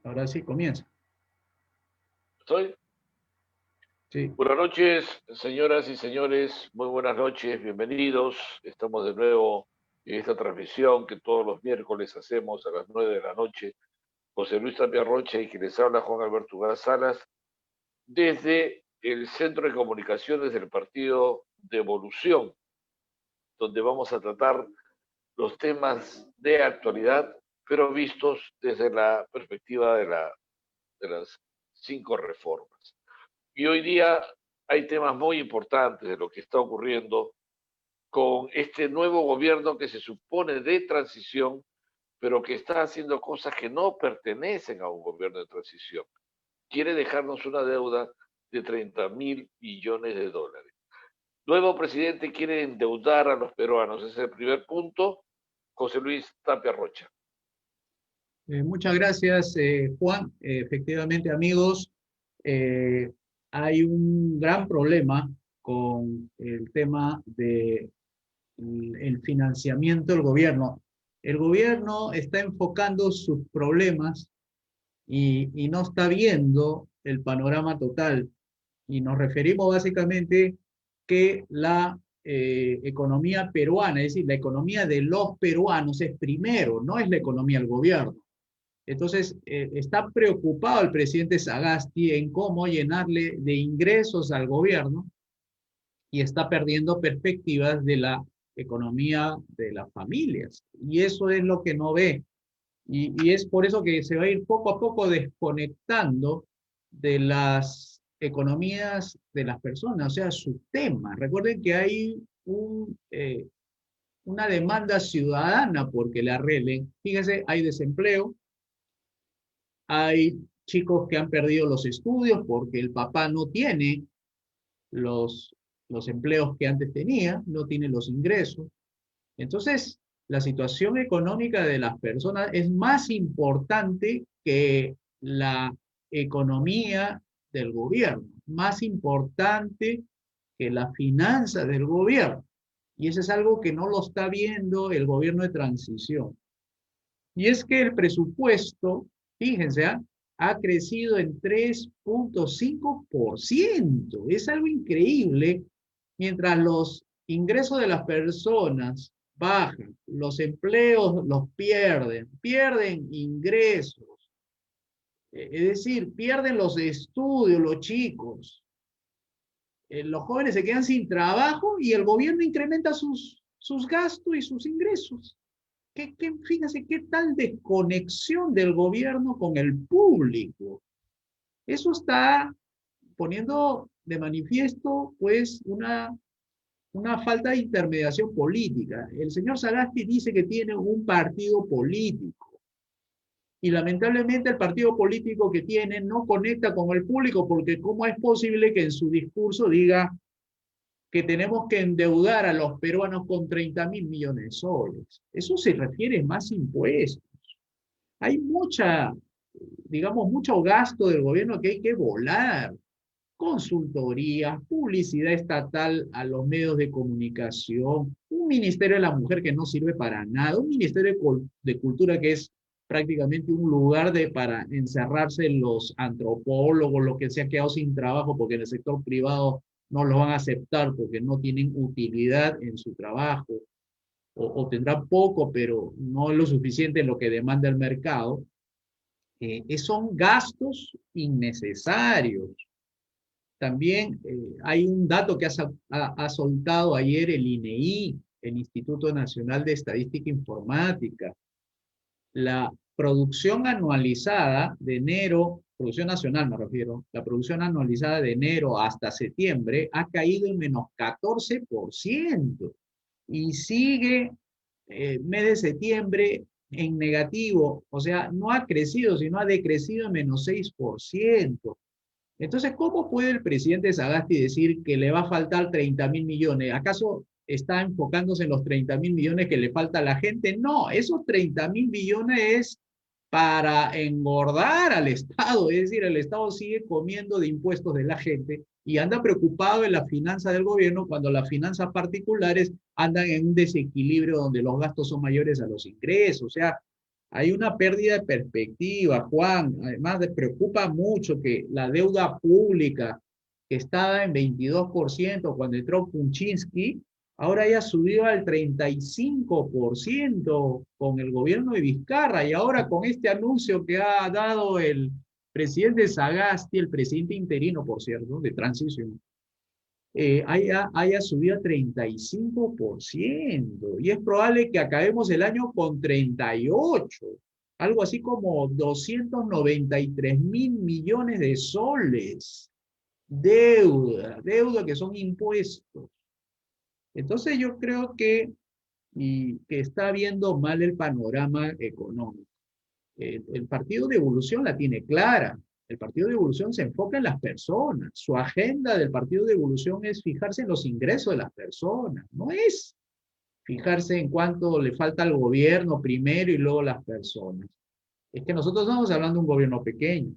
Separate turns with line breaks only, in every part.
Ahora sí, comienza.
¿Estoy?
Sí.
Buenas noches, señoras y señores, muy buenas noches, bienvenidos. Estamos de nuevo en esta transmisión que todos los miércoles hacemos a las 9 de la noche. José Luis Tapia Rocha y quien les habla Juan Alberto Ugaz Salas, desde el Centro de Comunicaciones del Partido de Evolución, donde vamos a tratar los temas de actualidad, pero vistos desde la perspectiva de las 5 reformas. Y hoy día hay temas muy importantes de lo que está ocurriendo con este nuevo gobierno que se supone de transición, pero que está haciendo cosas que no pertenecen a un gobierno de transición. Quiere dejarnos una deuda de 30.000 millones de dólares. Nuevo presidente quiere endeudar a los peruanos. Ese es el primer punto. José Luis Tapia Rocha.
Muchas gracias, Juan. Efectivamente, amigos, eh, hay un gran problema con el tema de el financiamiento del gobierno. El gobierno está enfocando sus problemas y no está viendo el panorama total. Y nos referimos básicamente que la economía peruana, es decir, la economía de los peruanos es primero, no es la economía del gobierno. Entonces, está preocupado el presidente Sagasti en cómo llenarle de ingresos al gobierno y está perdiendo perspectivas de la economía de las familias. Y eso es lo que no ve. Y es por eso que se va a ir poco a poco desconectando de las economías de las personas, o sea, su tema. Recuerden que hay una demanda ciudadana porque le arreglen. Fíjense, hay desempleo, hay chicos que han perdido los estudios porque el papá no tiene los, los empleos que antes tenía, no tiene los ingresos. Entonces, la situación económica de las personas es más importante que la economía del gobierno, más importante que la finanza del gobierno. Y eso es algo que no lo está viendo el gobierno de transición. Y es que el presupuesto, fíjense, ha crecido en 3,5%. Es algo increíble, mientras los ingresos de las personas bajan, los empleos los pierden ingresos. Es decir, pierden los estudios los chicos. Los jóvenes se quedan sin trabajo y el gobierno incrementa sus gastos y sus ingresos. Fíjense qué tal desconexión del gobierno con el público. Eso está poniendo de manifiesto, pues, una falta de intermediación política. El señor Sagasti dice que tiene un partido político y lamentablemente el partido político que tiene no conecta con el público porque ¿cómo es posible que en su discurso diga que tenemos que endeudar a los peruanos con 30.000 millones de soles? Eso se refiere más impuestos. Hay digamos, mucho gasto del gobierno que hay que volar. Consultorías, publicidad estatal a los medios de comunicación, un ministerio de la mujer que no sirve para nada, un ministerio de cultura que es prácticamente un lugar para encerrarse los antropólogos, los que se han quedado sin trabajo porque en el sector privado no los van a aceptar porque no tienen utilidad en su trabajo o tendrán poco, pero no es lo suficiente lo que demanda el mercado. Son gastos innecesarios. También hay un dato que ha soltado ayer el INEI, el Instituto Nacional de Estadística e Informática. La producción anualizada de enero, producción nacional me refiero, la producción anualizada de enero hasta septiembre ha caído en menos 14% y sigue mes de septiembre en negativo, o sea, no ha crecido, sino ha decrecido en menos 6%. Entonces, ¿cómo puede el presidente Sagasti decir que le va a faltar 30.000 millones? ¿Acaso está enfocándose en los 30.000 millones que le falta a la gente? No, esos 30.000 millones es para engordar al Estado, es decir, el Estado sigue comiendo de impuestos de la gente y anda preocupado en la finanza del gobierno cuando las finanzas particulares andan en un desequilibrio donde los gastos son mayores a los ingresos. O sea, hay una pérdida de perspectiva, Juan. Además, preocupa mucho que la deuda pública, que estaba en 22% cuando entró Kuczynski, ahora haya subido al 35% con el gobierno de Vizcarra. Y ahora con este anuncio que ha dado el presidente Sagasti, el presidente interino, por cierto, de transición, haya subido a 35%. Y es probable que acabemos el año con 38, algo así como 293.000 millones de soles. Deuda que son impuestos. Entonces yo creo que está viendo mal el panorama económico. El Partido de Evolución la tiene clara. El Partido de Evolución se enfoca en las personas. Su agenda del Partido de Evolución es fijarse en los ingresos de las personas. No es fijarse en cuánto le falta al gobierno primero y luego las personas. Es que nosotros estamos hablando de un gobierno pequeño.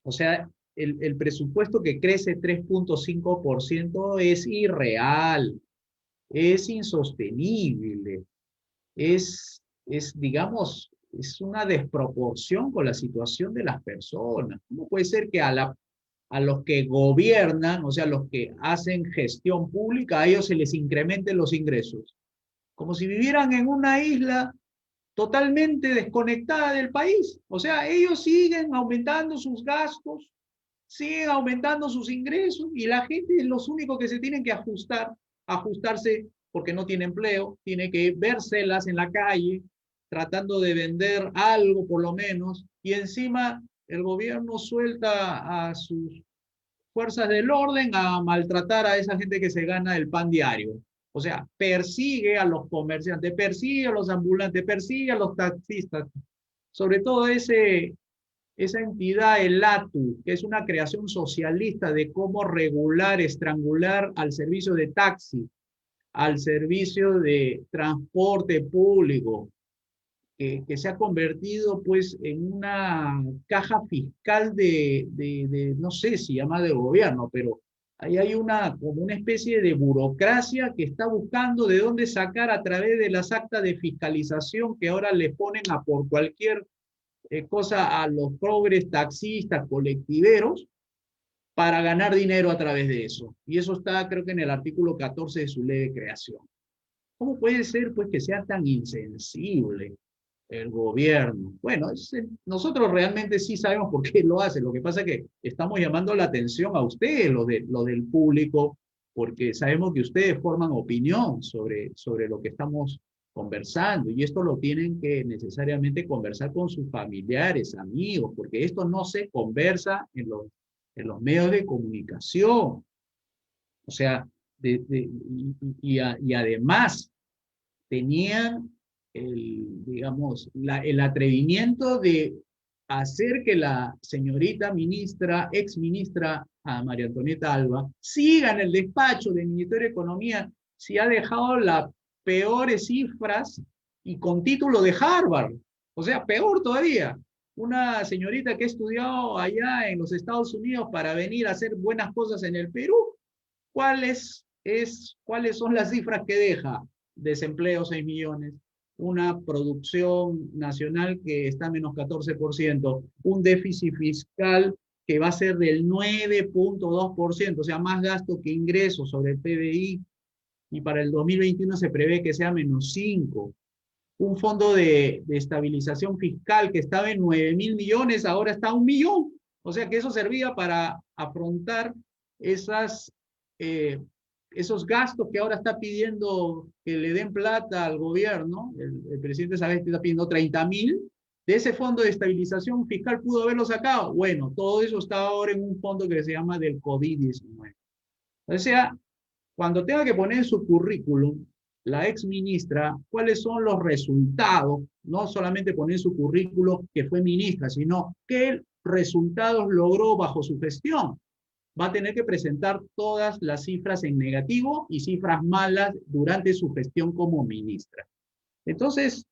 O sea, el presupuesto que crece 3.5% es irreal, es insostenible, digamos, es una desproporción con la situación de las personas. ¿Cómo puede ser que a los que gobiernan, o sea, a los que hacen gestión pública, a ellos se les incrementen los ingresos? Como si vivieran en una isla totalmente desconectada del país. O sea, ellos siguen aumentando sus gastos, siguen aumentando sus ingresos y la gente es los únicos que se tienen que ajustarse porque no tiene empleo, tiene que vérselas en la calle, tratando de vender algo por lo menos, y encima el gobierno suelta a sus fuerzas del orden a maltratar a esa gente que se gana el pan diario. O sea, persigue a los comerciantes, persigue a los ambulantes, persigue a los taxistas, sobre todo esa entidad, el ATU, que es una creación socialista de cómo regular, estrangular al servicio de taxi, al servicio de transporte público, que se ha convertido pues en una caja fiscal no sé si llama de gobierno, pero ahí hay como una especie de burocracia que está buscando de dónde sacar a través de las actas de fiscalización que ahora le ponen a por cualquier cosa a los progres, taxistas, colectiveros, para ganar dinero a través de eso. Y eso está, creo que en el artículo 14 de su ley de creación. ¿Cómo puede ser, pues, que sea tan insensible el gobierno? Bueno, nosotros realmente sí sabemos por qué lo hace. Lo que pasa es que estamos llamando la atención a ustedes, lo del público, porque sabemos que ustedes forman opinión sobre lo que estamos conversando, y esto lo tienen que necesariamente conversar con sus familiares, amigos, porque esto no se conversa en los medios de comunicación. O sea, y además tenían digamos, el atrevimiento de hacer que la señorita ministra, ex ministra María Antonieta Alba, siga en el despacho del Ministerio de Economía, si ha dejado las peores cifras y con título de Harvard. O sea, peor todavía. Una señorita que ha estudiado allá en los Estados Unidos para venir a hacer buenas cosas en el Perú, ¿cuáles son las cifras que deja? Desempleo 6 millones, una producción nacional que está a menos 14%, un déficit fiscal que va a ser del 9.2%, o sea, más gasto que ingresos sobre el PBI, y para el 2021 se prevé que sea menos 5%. Un fondo de estabilización fiscal que estaba en 9.000 millones, ahora está a 1 millón. O sea que eso servía para afrontar esos gastos que ahora está pidiendo que le den plata al gobierno. El presidente Sagasti está pidiendo 30.000. De ese fondo de estabilización fiscal pudo haberlo sacado. Bueno, todo eso está ahora en un fondo que se llama del COVID-19. O sea, cuando tenga que poner en su currículum la ex ministra cuáles son los resultados, no solamente poner en su currículum que fue ministra, sino qué resultados logró bajo su gestión. Va a tener que presentar todas las cifras en negativo y cifras malas durante su gestión como ministra. Entonces,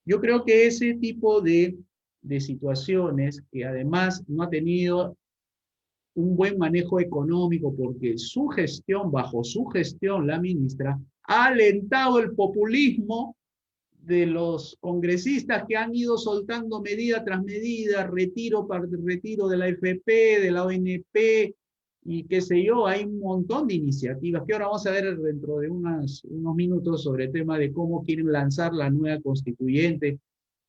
yo creo que ese tipo de situaciones, que además no ha tenido un buen manejo económico, porque bajo su gestión, la ministra, ha alentado el populismo de los congresistas que han ido soltando medida tras medida, retiro de la AFP, de la ONP, y qué sé yo, hay un montón de iniciativas que ahora vamos a ver dentro de unos minutos sobre el tema de cómo quieren lanzar la nueva constituyente,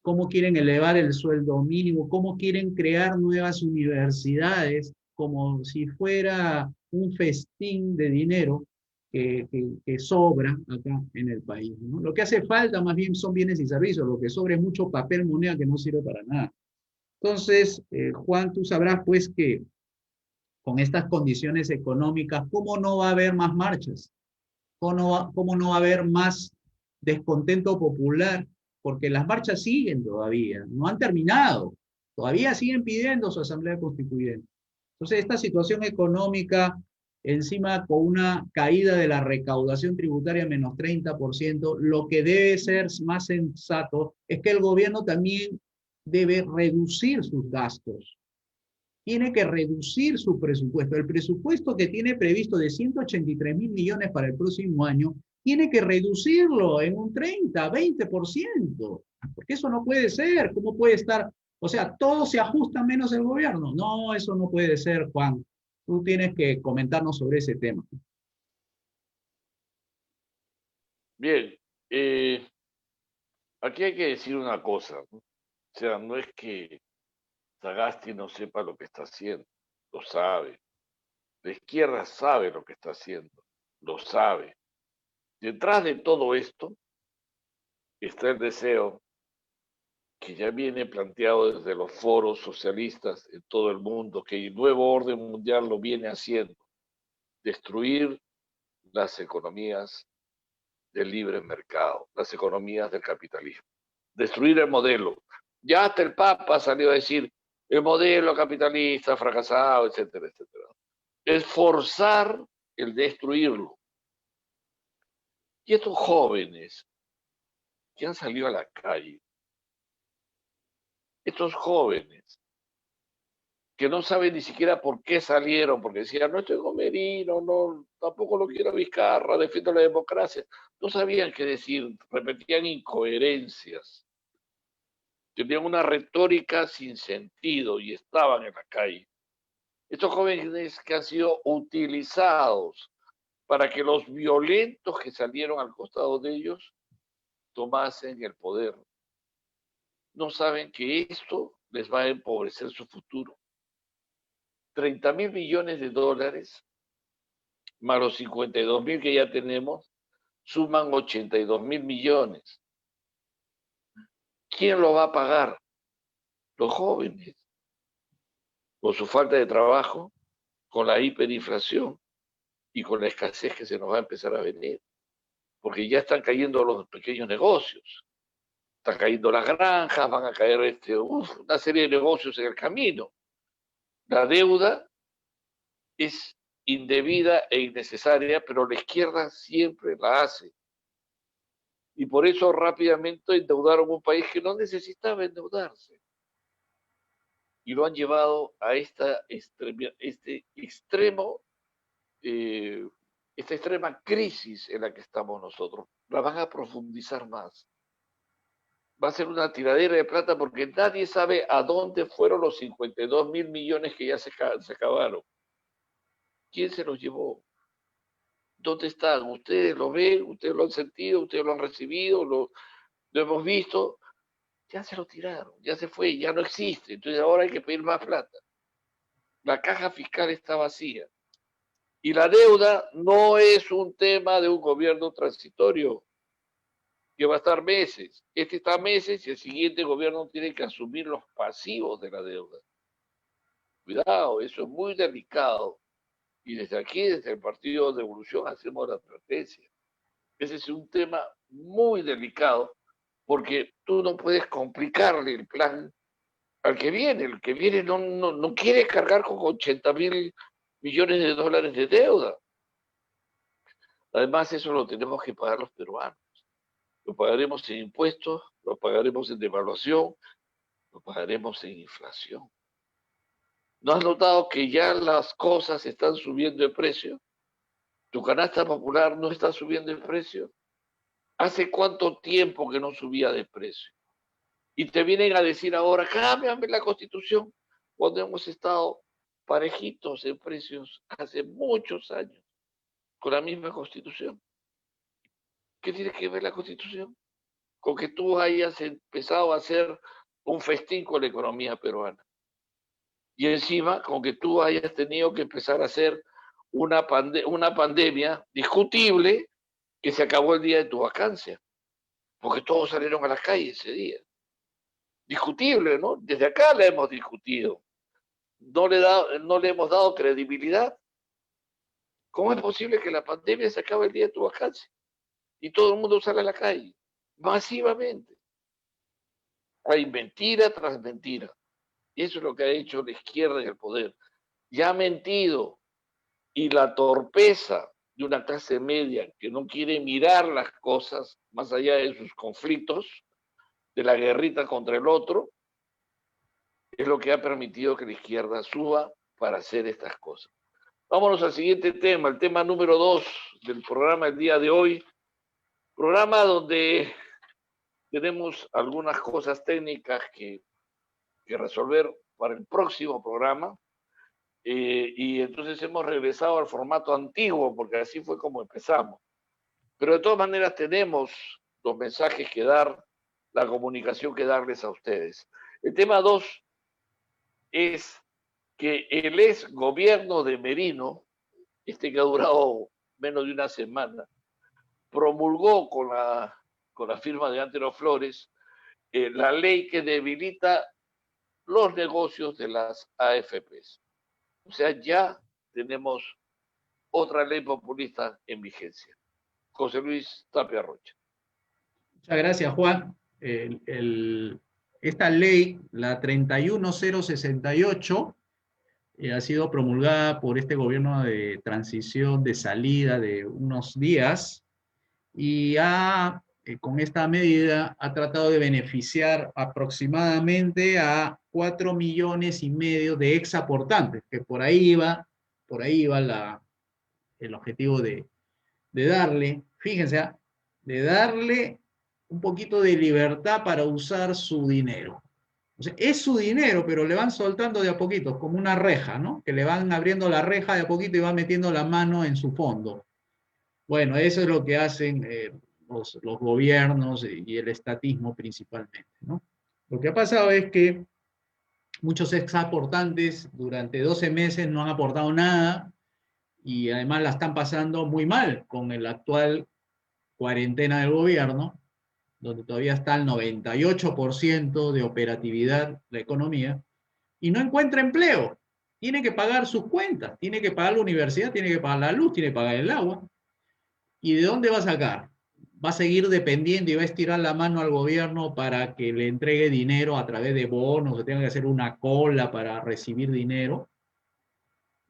cómo quieren elevar el sueldo mínimo, cómo quieren crear nuevas universidades, como si fuera un festín de dinero que sobra acá en el país, ¿no? Lo que hace falta más bien son bienes y servicios, lo que sobra es mucho papel moneda que no sirve para nada. Entonces, Juan, tú sabrás pues que con estas condiciones económicas, ¿cómo no va a haber más marchas? ¿Cómo no va a haber más descontento popular? Porque las marchas siguen todavía, no han terminado, todavía siguen pidiendo su asamblea constituyente. Entonces, esta situación económica, encima con una caída de la recaudación tributaria menos 30%, lo que debe ser más sensato es que el gobierno también debe reducir sus gastos, tiene que reducir su presupuesto. El presupuesto que tiene previsto de 183.000 millones para el próximo año, tiene que reducirlo en un 30, 20%, porque eso no puede ser. ¿Cómo puede estar? O sea, todo se ajusta menos el gobierno. No, eso no puede ser, Juan. Tú tienes que comentarnos sobre ese tema.
Bien, aquí hay que decir una cosa, ¿no? O sea, no es que Sagasti no sepa lo que está haciendo, lo sabe. La izquierda sabe lo que está haciendo, lo sabe. Detrás de todo esto está el deseo que ya viene planteado desde los foros socialistas en todo el mundo, que el nuevo orden mundial lo viene haciendo, destruir las economías del libre mercado, las economías del capitalismo, destruir el modelo. Ya hasta el Papa salió a decir, el modelo capitalista ha fracasado, etcétera, etcétera. Es forzar el destruirlo. Y estos jóvenes que han salido a la calle, estos jóvenes que no saben ni siquiera por qué salieron, porque decían, no estoy con Merino, no, tampoco lo quiero a Vizcarra, defiendo la democracia. No sabían qué decir, repetían incoherencias, tenían una retórica sin sentido y estaban en la calle. Estos jóvenes que han sido utilizados para que los violentos que salieron al costado de ellos tomasen el poder. No saben que esto les va a empobrecer su futuro. 30.000 millones de dólares, más los 52.000 que ya tenemos, suman 82.000 millones. ¿Quién lo va a pagar? Los jóvenes, con su falta de trabajo, con la hiperinflación y con la escasez que se nos va a empezar a venir. Porque ya están cayendo los pequeños negocios, están cayendo las granjas, van a caer una serie de negocios en el camino. La deuda es indebida e innecesaria, pero la izquierda siempre la hace. Y por eso rápidamente endeudaron un país que no necesitaba endeudarse. Y lo han llevado a esta extrema crisis en la que estamos nosotros. La van a profundizar más. Va a ser una tiradera de plata porque nadie sabe a dónde fueron los 52.000 millones que ya se acabaron. ¿Quién se los llevó? ¿Dónde están? Ustedes lo ven, ustedes lo han sentido, ustedes lo han recibido, lo hemos visto. Ya se lo tiraron, ya se fue, ya no existe. Entonces ahora hay que pedir más plata. La caja fiscal está vacía. Y la deuda no es un tema de un gobierno transitorio que va a estar meses. Este está meses y el siguiente gobierno tiene que asumir los pasivos de la deuda. Cuidado, eso es muy delicado. Y desde aquí, desde el Partido de Evolución, hacemos la advertencia. Ese es un tema muy delicado porque tú no puedes complicarle el plan al que viene. El que viene no quiere cargar con 80.000 millones de dólares de deuda. Además, eso lo tenemos que pagar los peruanos. Lo pagaremos en impuestos, lo pagaremos en devaluación, lo pagaremos en inflación. ¿No has notado que ya las cosas están subiendo de precio? ¿Tu canasta popular no está subiendo de precio? ¿Hace cuánto tiempo que no subía de precio? Y te vienen a decir ahora, cámbiame la Constitución, cuando hemos estado parejitos en precios hace muchos años con la misma Constitución. ¿Qué tiene que ver la Constitución? Con que tú hayas empezado a hacer un festín con la economía peruana. Y encima, con que tú hayas tenido que empezar a hacer una pandemia discutible que se acabó el día de tu vacancia, porque todos salieron a las calles ese día. Discutible, ¿no? Desde acá la hemos discutido. No le hemos dado credibilidad. ¿Cómo es posible que la pandemia se acabe el día de tu vacancia y todo el mundo sale a la calle? Masivamente. Hay mentira tras mentira. Y eso es lo que ha hecho la izquierda en el poder. Ya ha mentido. Y la torpeza de una clase media que no quiere mirar las cosas más allá de sus conflictos, de la guerrita contra el otro, es lo que ha permitido que la izquierda suba para hacer estas cosas. Vámonos al siguiente tema, el tema número 2 del programa del día de hoy. Programa donde tenemos algunas cosas técnicas que resolver para el próximo programa. Y entonces hemos regresado al formato antiguo, porque así fue como empezamos. Pero de todas maneras tenemos los mensajes que dar, la comunicación que darles a ustedes. El tema 2 es que el ex gobierno de Merino, que ha durado menos de una semana, promulgó con la firma de Antero Flores la ley que debilita los negocios de las AFPs. O sea, ya tenemos otra ley populista en vigencia. José Luis Tapia Rocha.
Muchas gracias, Juan. Esta ley, la 31068, ha sido promulgada por este gobierno de transición de salida de unos días y con esta medida ha tratado de beneficiar aproximadamente a 4,5 millones de exaportantes, que por ahí iba el objetivo de darle, fíjense, de darle un poquito de libertad para usar su dinero. O sea, es su dinero, pero le van soltando de a poquito, como una reja, ¿no? Que le van abriendo la reja de a poquito y van metiendo la mano en su fondo. Bueno, eso es lo que hacen los gobiernos y el estatismo principalmente, ¿no? Lo que ha pasado es que muchos exaportantes durante 12 meses no han aportado nada y además la están pasando muy mal con el actual cuarentena del gobierno, donde todavía está el 98% de operatividad la economía, y no encuentra empleo. Tiene que pagar sus cuentas, tiene que pagar la universidad, tiene que pagar la luz, tiene que pagar el agua. ¿Y de dónde va a sacar? ¿Va a seguir dependiendo y va a estirar la mano al gobierno para que le entregue dinero a través de bonos, o tenga que hacer una cola para recibir dinero?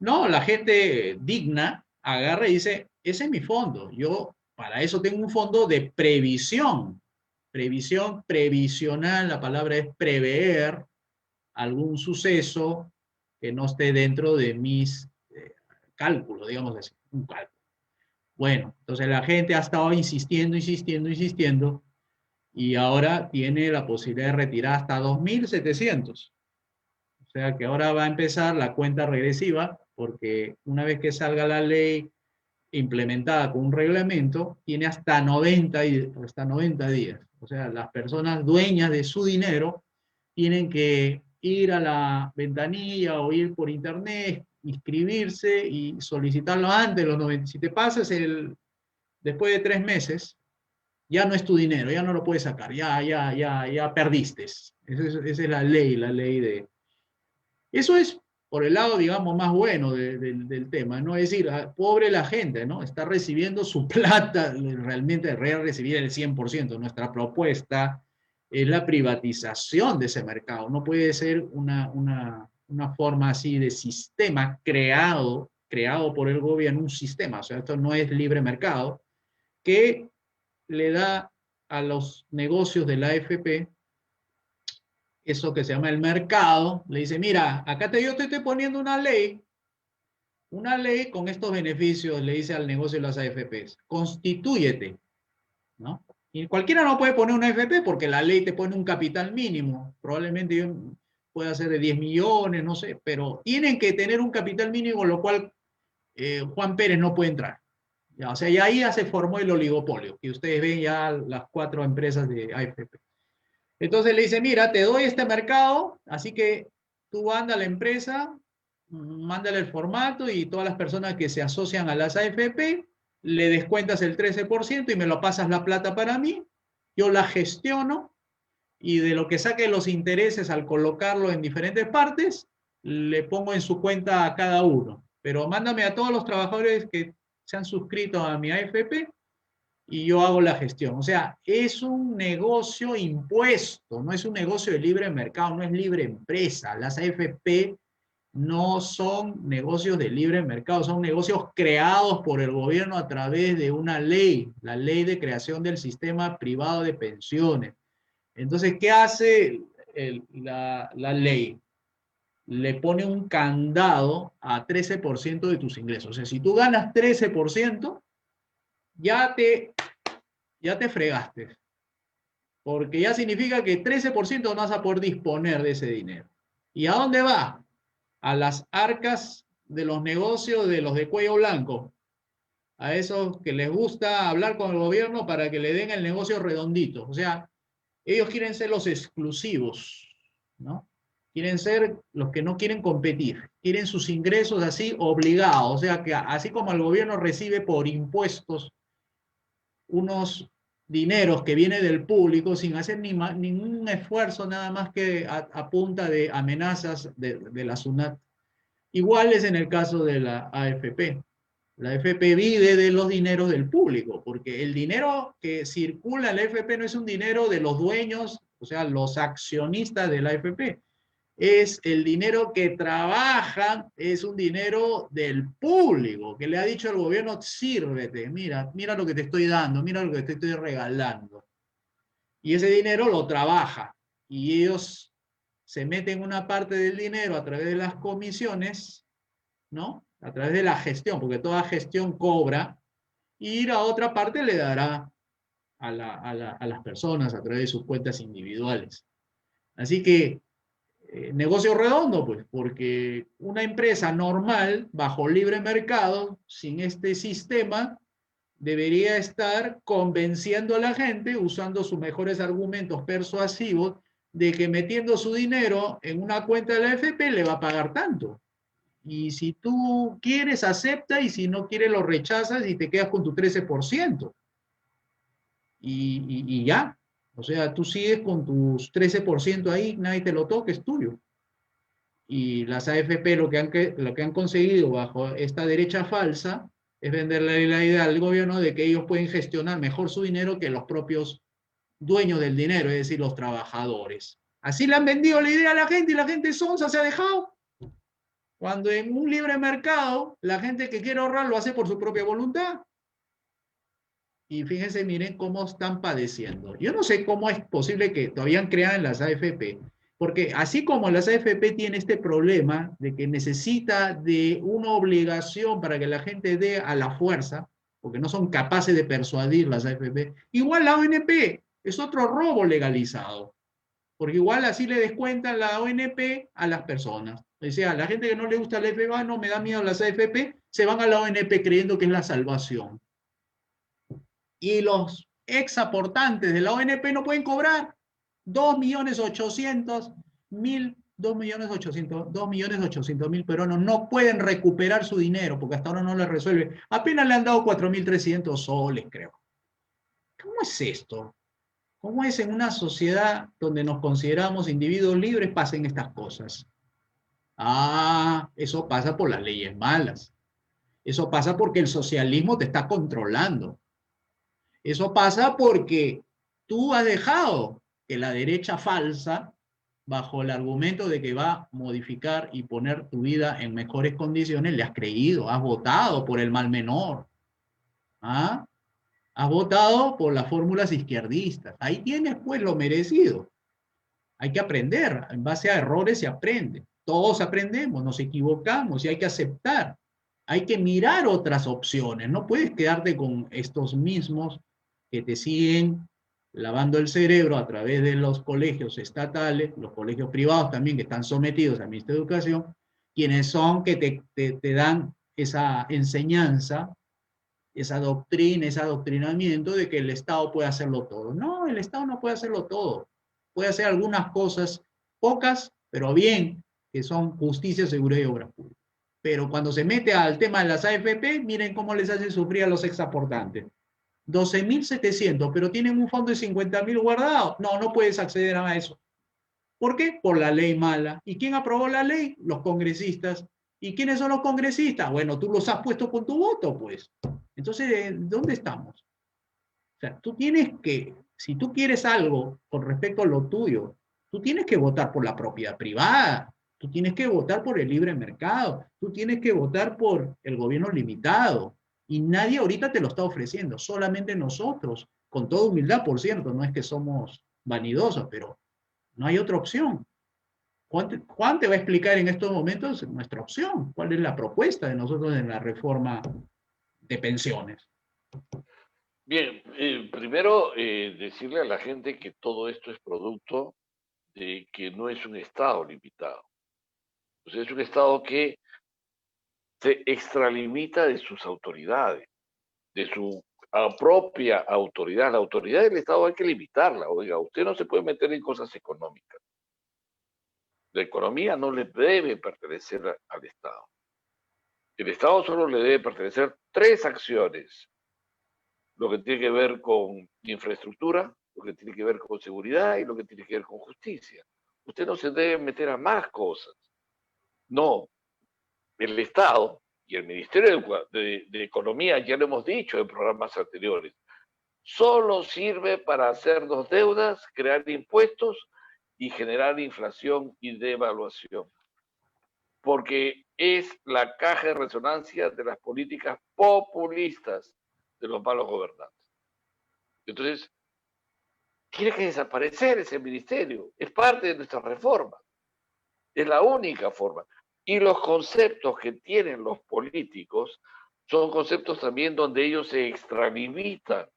No, la gente digna agarra y dice, ese es mi fondo, yo para eso tengo un fondo de previsión. Previsión, previsional, la palabra es prever algún suceso que no esté dentro de mis cálculos, digamos así, un cálculo. Bueno, entonces la gente ha estado insistiendo, y ahora tiene la posibilidad de retirar hasta 2.700. O sea que ahora va a empezar la cuenta regresiva, porque una vez que salga la ley implementada con un reglamento, tiene hasta 90 días. O sea, las personas dueñas de su dinero tienen que ir a la ventanilla o ir por internet, inscribirse y solicitarlo antes de los 90. Si te pasas después de 3 meses, ya no es tu dinero, ya no lo puedes sacar, ya perdiste. Esa es la ley de... Eso es por el lado, digamos, más bueno del tema, ¿no? Es decir, pobre la gente, ¿no? Está recibiendo su plata, realmente recibir el 100%. Nuestra propuesta es la privatización de ese mercado. No puede ser una forma así de sistema creado por el gobierno, un sistema. O sea, esto no es libre mercado, que le da a los negocios de la AFP eso que se llama el mercado, le dice, mira, acá yo te estoy poniendo una ley con estos beneficios, le dice al negocio de las AFPs, constitúyete, ¿no? Y cualquiera no puede poner una AFP porque la ley te pone un capital mínimo. Probablemente yo pueda ser de 10 millones, no sé, pero tienen que tener un capital mínimo, lo cual Juan Pérez no puede entrar. Ya, o sea, y ahí ya se formó el oligopolio, que ustedes ven ya las 4 empresas de AFP. Entonces le dice, mira, te doy este mercado, así que tú anda a la empresa, mándale el formato y todas las personas que se asocian a las AFP, le descuentas el 13% y me lo pasas la plata para mí, yo la gestiono y de lo que saque los intereses al colocarlo en diferentes partes, le pongo en su cuenta a cada uno. Pero mándame a todos los trabajadores que se han suscrito a mi AFP y yo hago la gestión. O sea, es un negocio impuesto, no es un negocio de libre mercado, no es libre empresa. Las AFP no son negocios de libre mercado, son negocios creados por el gobierno a través de una ley, la ley de creación del sistema privado de pensiones. Entonces, ¿qué hace la ley? Le pone un candado a 13% de tus ingresos. O sea, si tú ganas 13%, ya te, ya te fregaste. Porque ya significa que 13% no vas a poder disponer de ese dinero. ¿Y a dónde va? A las arcas de los negocios de los de cuello blanco. A esos que les gusta hablar con el gobierno para que le den el negocio redondito. O sea, ellos quieren ser los exclusivos, ¿no? Quieren ser los que no quieren competir, quieren sus ingresos así obligados, o sea que así como el gobierno recibe por impuestos unos dineros que vienen del público sin hacer ningún esfuerzo nada más que a punta de amenazas de la SUNAT. Igual es en el caso de la AFP. La AFP vive de los dineros del público, porque el dinero que circula en la AFP no es un dinero de los dueños, o sea, los accionistas de la AFP. Es el dinero que trabaja, es un dinero del público, que le ha dicho al gobierno, sírvete, mira, mira lo que te estoy dando, mira lo que te estoy regalando. Y ese dinero lo trabaja, y ellos se meten una parte del dinero a través de las comisiones, ¿no? A través de la gestión, porque toda gestión cobra, y la otra parte le dará a las personas a través de sus cuentas individuales. Así que, negocio redondo, pues, porque una empresa normal, bajo libre mercado, sin este sistema, debería estar convenciendo a la gente, usando sus mejores argumentos persuasivos, de que metiendo su dinero en una cuenta de la AFP le va a pagar tanto. Y si tú quieres, acepta, y si no quieres, lo rechazas y te quedas con tu 13%. Y ya. O sea, tú sigues con tus 13% ahí, nadie te lo toca, es tuyo. Y las AFP lo que han conseguido bajo esta derecha falsa es venderle la idea al gobierno de que ellos pueden gestionar mejor su dinero que los propios dueños del dinero, es decir, los trabajadores. Así le han vendido la idea a la gente y la gente sonsa se ha dejado. Cuando en un libre mercado, la gente que quiere ahorrar lo hace por su propia voluntad. Y fíjense, miren cómo están padeciendo. Yo no sé cómo es posible que todavía crean las AFP, porque así como las AFP tienen este problema de que necesita de una obligación para que la gente dé a la fuerza, porque no son capaces de persuadir las AFP, igual la ONP es otro robo legalizado, porque igual así le descuentan la ONP a las personas. O sea, la gente que no le gusta la AFP, no me da miedo las AFP, se van a la ONP creyendo que es la salvación. Y los ex aportantes de la ONP no pueden cobrar 2.800.000, 2.800.000 peruanos no pueden recuperar su dinero porque hasta ahora no les resuelve. Apenas le han dado 4.300 soles, creo. ¿Cómo es esto? ¿Cómo es en una sociedad donde nos consideramos individuos libres pasen estas cosas? Ah, eso pasa por las leyes malas. Eso pasa porque el socialismo te está controlando. Eso pasa porque tú has dejado que la derecha falsa, bajo el argumento de que va a modificar y poner tu vida en mejores condiciones, le has creído, has votado por el mal menor. ¿Ah? Has votado por las fórmulas izquierdistas. Ahí tienes pues lo merecido. Hay que aprender, en base a errores se aprende. Todos aprendemos, nos equivocamos y hay que aceptar. Hay que mirar otras opciones. No puedes quedarte con estos mismos que te siguen lavando el cerebro a través de los colegios estatales, los colegios privados también que están sometidos al Ministerio de Educación, quienes son que te dan esa enseñanza, esa doctrina, ese adoctrinamiento de que el Estado puede hacerlo todo. No, el Estado no puede hacerlo todo. Puede hacer algunas cosas, pocas, pero bien, que son justicia, seguridad y obras públicas. Pero cuando se mete al tema de las AFP, miren cómo les hacen sufrir a los exaportantes. 12.700, pero tienen un fondo de 50.000 guardados. No, no puedes acceder a eso. ¿Por qué? Por la ley mala. ¿Y quién aprobó la ley? Los congresistas. ¿Y quiénes son los congresistas? Bueno, tú los has puesto con tu voto, pues. Entonces, ¿dónde estamos? O sea, tú tienes que, si tú quieres algo con respecto a lo tuyo, tú tienes que votar por la propiedad privada, tú tienes que votar por el libre mercado, tú tienes que votar por el gobierno limitado. Y nadie ahorita te lo está ofreciendo, solamente nosotros, con toda humildad, por cierto, no es que somos vanidosos, pero no hay otra opción. Juan te va a explicar en estos momentos nuestra opción, cuál es la propuesta de nosotros en la reforma de pensiones.
Bien, primero decirle a la gente que todo esto es producto de que no es un Estado limitado. O sea, es un Estado que se extralimita de sus autoridades, de su propia autoridad. La autoridad del Estado hay que limitarla. Oiga, usted no se puede meter en cosas económicas. La economía no le debe pertenecer al Estado. El Estado solo le debe pertenecer tres acciones: lo que tiene que ver con infraestructura, lo que tiene que ver con seguridad y lo que tiene que ver con justicia. Usted no se debe meter a más cosas. No, el Estado y el Ministerio de Economía, ya lo hemos dicho en programas anteriores, solo sirve para hacernos deudas, crear impuestos y generar inflación y devaluación. Porque es la caja de resonancia de las políticas populistas de los malos gobernantes. Entonces, tiene que desaparecer ese ministerio. Es parte de nuestra reforma. Es la única forma. Y los conceptos que tienen los políticos son conceptos también donde ellos se extralimitan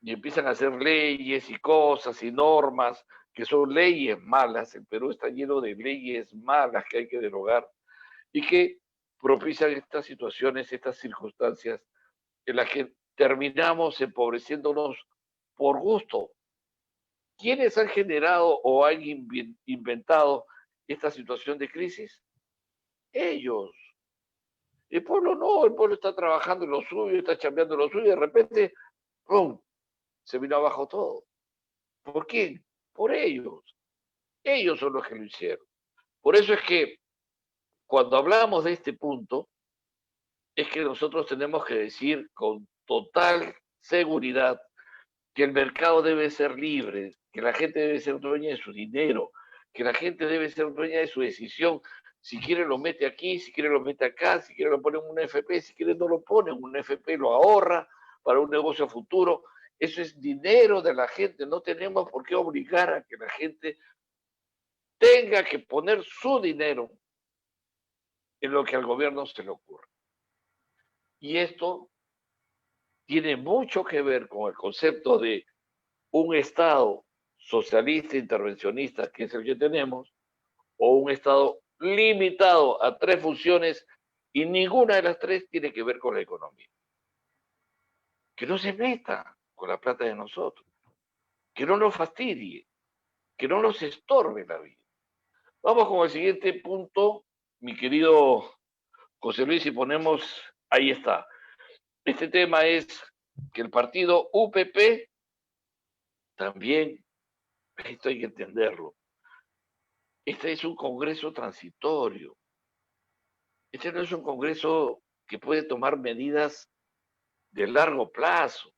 y empiezan a hacer leyes y cosas y normas que son leyes malas. El Perú está lleno de leyes malas que hay que derogar y que propician estas situaciones, estas circunstancias en las que terminamos empobreciéndonos por gusto. ¿Quiénes han generado o han inventado esta situación de crisis? Ellos. El pueblo no, el pueblo está trabajando en lo suyo, está chambeando en lo suyo y de repente, ¡pum!, se vino abajo todo. ¿Por quién? Por ellos. Ellos son los que lo hicieron. Por eso es que cuando hablamos de este punto, es que nosotros tenemos que decir con total seguridad que el mercado debe ser libre, que la gente debe ser dueña de su dinero, que la gente debe ser dueña de su decisión. Si quiere lo mete aquí, si quiere lo mete acá, si quiere lo pone en un FP, si quiere no lo pone en un FP, lo ahorra para un negocio futuro. Eso es dinero de la gente. No tenemos por qué obligar a que la gente tenga que poner su dinero en lo que al gobierno se le ocurre. Y esto tiene mucho que ver con el concepto de un Estado socialista intervencionista, que es el que tenemos, o un Estado limitado a tres funciones y ninguna de las tres tiene que ver con la economía. Que no se meta con la plata de nosotros, que no nos fastidie, que no nos estorbe la vida. Vamos con el siguiente punto, mi querido José Luis, y ponemos, ahí está. Este tema es que el partido UPP también, esto hay que entenderlo, este es un congreso transitorio. Este no es un congreso que puede tomar medidas de largo plazo,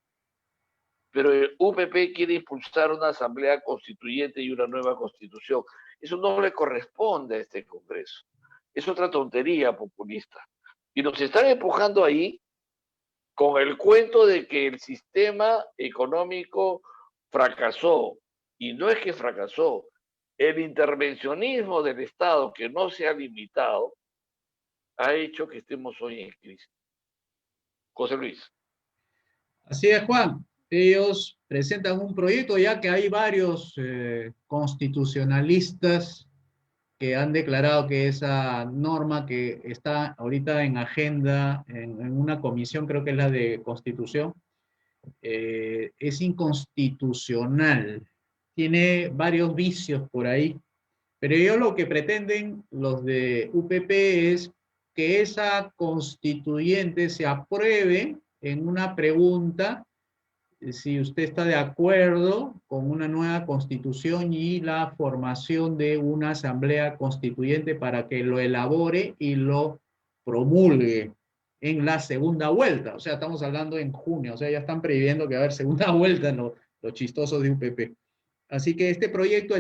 pero el UPP quiere impulsar una asamblea constituyente y una nueva constitución. Eso no le corresponde a este congreso. Es otra tontería populista. Y nos están empujando ahí con el cuento de que el sistema económico fracasó. Y no es que fracasó. El intervencionismo del Estado, que no se ha limitado, ha hecho que estemos hoy en crisis. José Luis.
Así es, Juan. Ellos presentan un proyecto, ya que hay varios constitucionalistas que han declarado que esa norma que está ahorita en agenda, en una comisión, creo que es la de Constitución, es inconstitucional. Tiene varios vicios por ahí, pero ellos lo que pretenden los de UPP es que esa constituyente se apruebe en una pregunta si usted está de acuerdo con una nueva constitución y la formación de una asamblea constituyente para que lo elabore y lo promulgue en la segunda vuelta. O sea, estamos hablando en junio, o sea, ya están previendo que va a haber segunda vuelta en los chistosos de UPP. Así que este proyecto,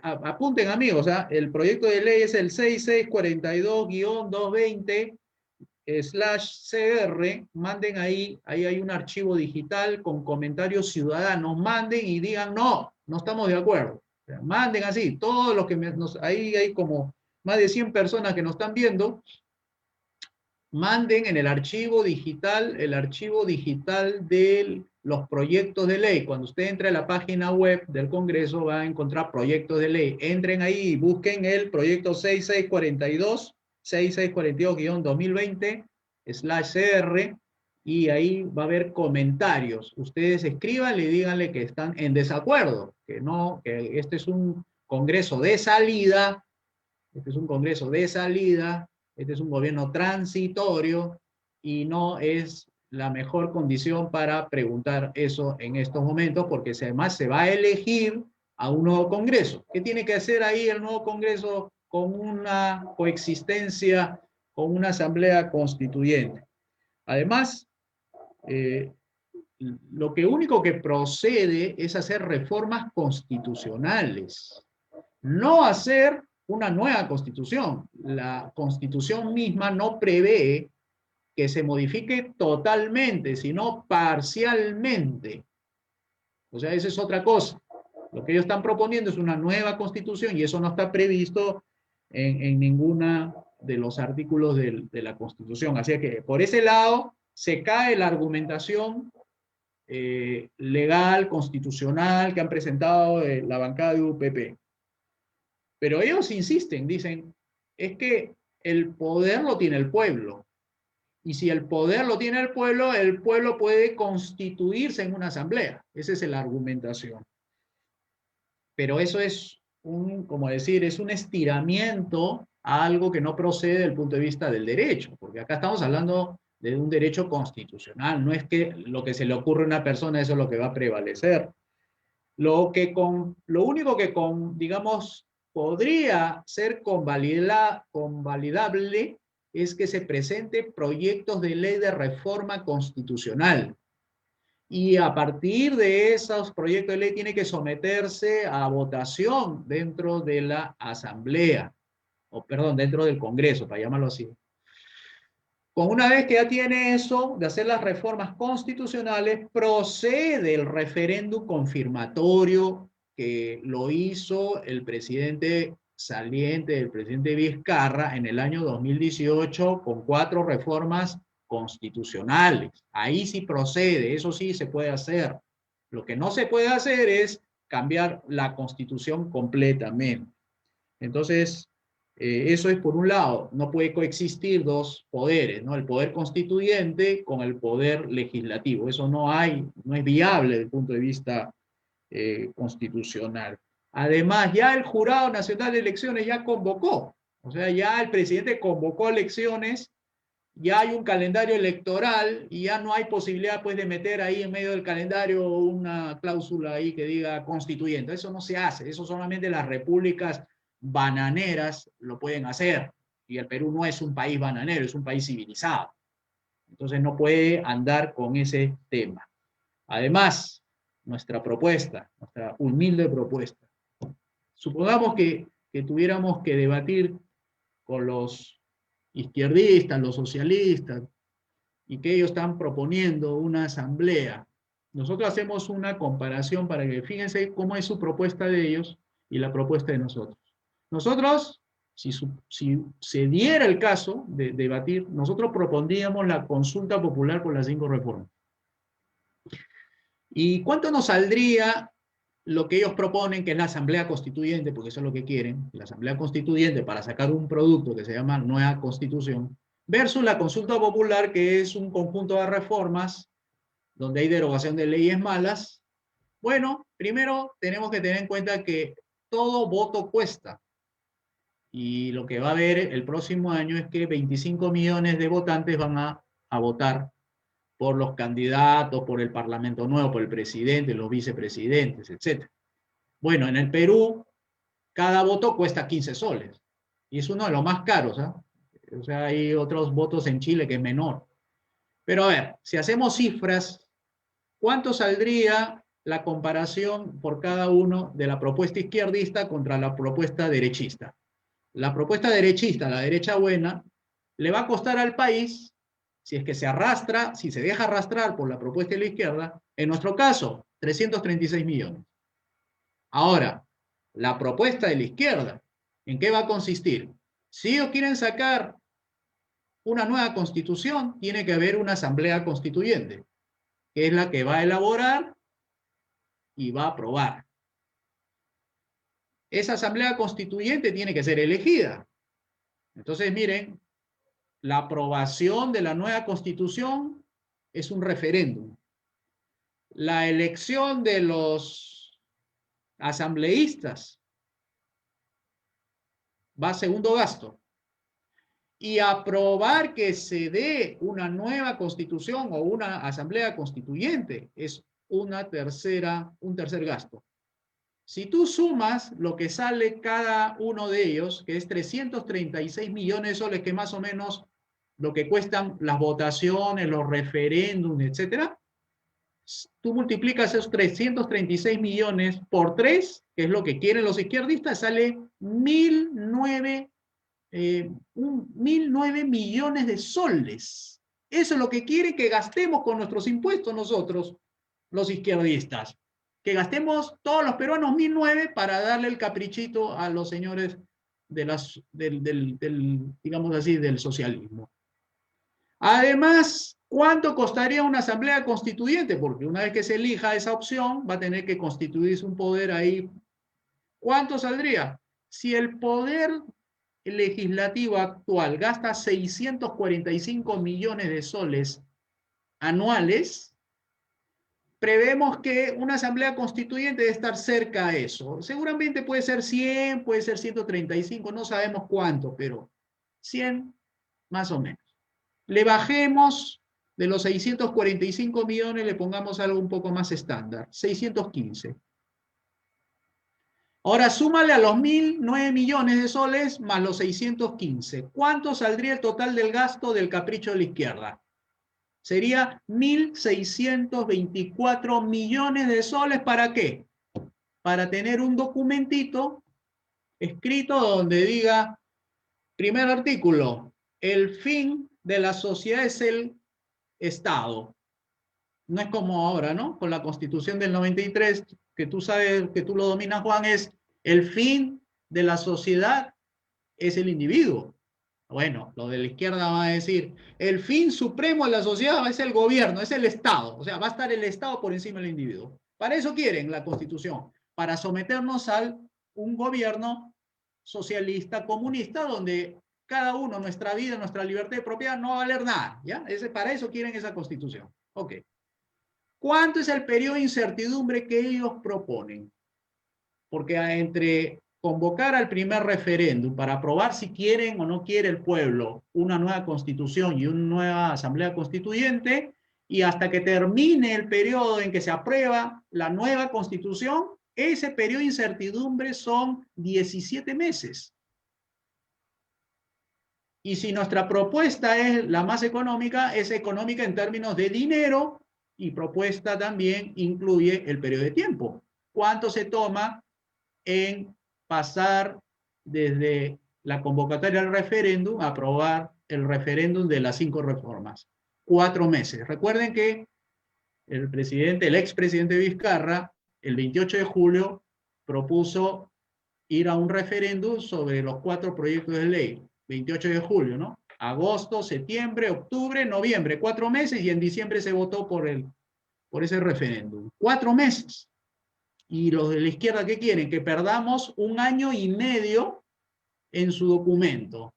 apunten amigos, ¿eh? El proyecto de ley es el 6642-220/CR, manden ahí hay un archivo digital con comentarios ciudadanos, manden y digan no estamos de acuerdo. O sea, manden así, todos los que ahí hay como más de 100 personas que nos están viendo, manden en el archivo digital de los proyectos de ley. Cuando usted entre a la página web del Congreso va a encontrar proyectos de ley. Entren ahí y busquen el proyecto 6642-2020/CR y ahí va a haber comentarios. Ustedes escríbanle y díganle que están en desacuerdo, que no, que este es un Congreso de salida, este es un gobierno transitorio y no es la mejor condición para preguntar eso en estos momentos, porque además se va a elegir a un nuevo Congreso. ¿Qué tiene que hacer ahí el nuevo Congreso con una coexistencia, con una asamblea constituyente? Además, lo único que procede es hacer reformas constitucionales, no hacer una nueva constitución. La constitución misma no prevé que se modifique totalmente, sino parcialmente. O sea, esa es otra cosa. Lo que ellos están proponiendo es una nueva constitución y eso no está previsto en ninguna de los artículos de la constitución. Así que por ese lado se cae la argumentación legal, constitucional que han presentado la bancada de UPP. Pero ellos insisten, dicen, es que el poder lo tiene el pueblo. Y si el poder lo tiene el pueblo puede constituirse en una asamblea. Esa es la argumentación. Pero eso es como decir, es un estiramiento a algo que no procede desde el punto de vista del derecho, porque acá estamos hablando de un derecho constitucional, no es que lo que se le ocurre a una persona eso es lo que va a prevalecer. Lo único que digamos, podría ser convalidable es que se presente proyectos de ley de reforma constitucional. Y a partir de esos proyectos de ley tiene que someterse a votación dentro de la Asamblea, dentro del Congreso, para llamarlo así. Con una vez que ya tiene eso, de hacer las reformas constitucionales, procede el referéndum confirmatorio que lo hizo el presidente saliente, el presidente Vizcarra, en el año 2018, con 4 reformas constitucionales. Ahí sí procede, eso sí se puede hacer. Lo que no se puede hacer es cambiar la Constitución completamente. Entonces, eso es por un lado, no puede coexistir dos poderes, ¿no? El poder constituyente con el poder legislativo. Eso no es viable desde el punto de vista constitucional. Además, ya el Jurado Nacional de Elecciones ya convocó, o sea, ya el presidente convocó elecciones, ya hay un calendario electoral y ya no hay posibilidad pues de meter ahí en medio del calendario una cláusula ahí que diga constituyente. Eso no se hace, eso solamente las repúblicas bananeras lo pueden hacer. Y el Perú no es un país bananero, es un país civilizado. Entonces no puede andar con ese tema. Además, nuestra humilde propuesta. Supongamos que tuviéramos que debatir con los izquierdistas, los socialistas, y que ellos están proponiendo una asamblea. Nosotros hacemos una comparación para que fíjense cómo es su propuesta de ellos y la propuesta de nosotros. Nosotros, si se diera el caso de debatir, nosotros propondríamos la consulta popular por las 5 reformas. ¿Y cuánto nos saldría lo que ellos proponen, que es la Asamblea Constituyente, porque eso es lo que quieren, la Asamblea Constituyente para sacar un producto que se llama Nueva Constitución, versus la consulta popular, que es un conjunto de reformas donde hay derogación de leyes malas? Bueno, primero tenemos que tener en cuenta que todo voto cuesta. Y lo que va a haber el próximo año es que 25 millones de votantes van a votar por los candidatos, por el Parlamento nuevo, por el presidente, los vicepresidentes, etc. Bueno, en el Perú, cada voto cuesta 15 soles. Y es uno de los más caros, ¿eh? O sea, hay otros votos en Chile que es menor. Pero a ver, si hacemos cifras, ¿cuánto saldría la comparación por cada uno de la propuesta izquierdista contra la propuesta derechista? La propuesta derechista, la derecha buena, le va a costar al país, si es que se arrastra, si se deja arrastrar por la propuesta de la izquierda, en nuestro caso, 336 millones. Ahora, la propuesta de la izquierda, ¿en qué va a consistir? Si ellos quieren sacar una nueva constitución, tiene que haber una asamblea constituyente, que es la que va a elaborar y va a aprobar. Esa asamblea constituyente tiene que ser elegida. Entonces, miren, la aprobación de la nueva constitución es un referéndum. La elección de los asambleístas va a segundo gasto. Y aprobar que se dé una nueva constitución o una asamblea constituyente es un tercer gasto. Si tú sumas lo que sale cada uno de ellos, que es 336 millones de soles, que más o menos lo que cuestan las votaciones, los referéndums, etcétera, tú multiplicas esos 336 millones por 3, que es lo que quieren los izquierdistas, sale 1.009 millones de soles. Eso es lo que quiere que gastemos con nuestros impuestos nosotros, los izquierdistas. Que gastemos todos los peruanos 1.009 para darle el caprichito a los señores digamos así, del socialismo. Además, ¿cuánto costaría una asamblea constituyente? Porque una vez que se elija esa opción, va a tener que constituirse un poder ahí. ¿Cuánto saldría? Si el poder legislativo actual gasta 645 millones de soles anuales, prevemos que una asamblea constituyente debe estar cerca a eso. Seguramente puede ser 100, puede ser 135, no sabemos cuánto, pero 100 más o menos. Le bajemos de los 645 millones, le pongamos algo un poco más estándar, 615. Ahora súmale a los 1.009 millones de soles más los 615. ¿Cuánto saldría el total del gasto del capricho de la izquierda? Sería 1.624 millones de soles. ¿Para qué? Para tener un documentito escrito donde diga, primer artículo, el fin de la sociedad es el Estado. No es como ahora, ¿no? Con la Constitución del 93, que tú sabes, que tú lo dominas, Juan, es el fin de la sociedad es el individuo. Bueno, lo de la izquierda va a decir, el fin supremo de la sociedad es el gobierno, es el Estado. O sea, va a estar el Estado por encima del individuo. Para eso quieren la Constitución, para someternos a un gobierno socialista, comunista, donde cada uno, nuestra vida, nuestra libertad de propiedad no va a valer nada. ¿Ya? Para eso quieren esa Constitución. Ok. ¿Cuánto es el periodo de incertidumbre que ellos proponen? Porque entre convocar al primer referéndum para aprobar si quieren o no quiere el pueblo una nueva constitución y una nueva asamblea constituyente, y hasta que termine el periodo en que se aprueba la nueva constitución, ese periodo de incertidumbre son 17 meses. Y si nuestra propuesta es la más económica, es económica en términos de dinero, y propuesta también incluye el periodo de tiempo. ¿Cuánto se toma en pasar desde la convocatoria del referéndum a aprobar el referéndum de las 5 reformas? 4 meses. Recuerden que el expresidente Vizcarra, el 28 de julio, propuso ir a un referéndum sobre los 4 proyectos de ley. 28 de julio, ¿no? Agosto, septiembre, octubre, noviembre, 4 meses, y en diciembre se votó por por ese referéndum. 4 meses. Y los de la izquierda, ¿qué quieren? Que perdamos 1 año y medio en su documento.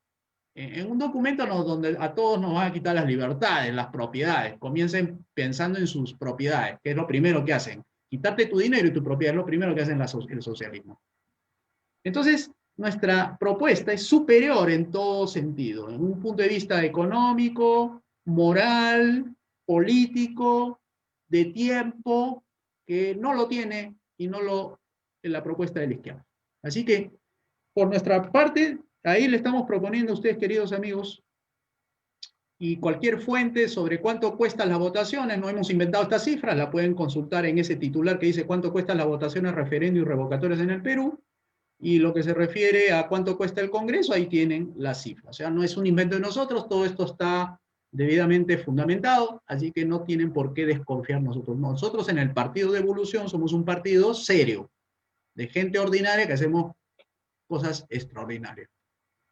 En un documento donde a todos nos van a quitar las libertades, las propiedades. Comiencen pensando en sus propiedades, que es lo primero que hacen. Quitarte tu dinero y tu propiedad es lo primero que hacen el socialismo. Entonces, nuestra propuesta es superior en todo sentido, en un punto de vista económico, moral, político, de tiempo, que no lo tiene y no lo en la propuesta de la izquierda. Así que, por nuestra parte, ahí le estamos proponiendo a ustedes, queridos amigos, y cualquier fuente sobre cuánto cuestan las votaciones, no hemos inventado estas cifras, la pueden consultar en ese titular que dice cuánto cuestan las votaciones, referendo y revocatorias en el Perú, y lo que se refiere a cuánto cuesta el Congreso, ahí tienen las cifras. O sea, no es un invento de nosotros, todo esto está debidamente fundamentado, así que no tienen por qué desconfiar nosotros. Nosotros en el Partido de Evolución somos un partido serio, de gente ordinaria que hacemos cosas extraordinarias.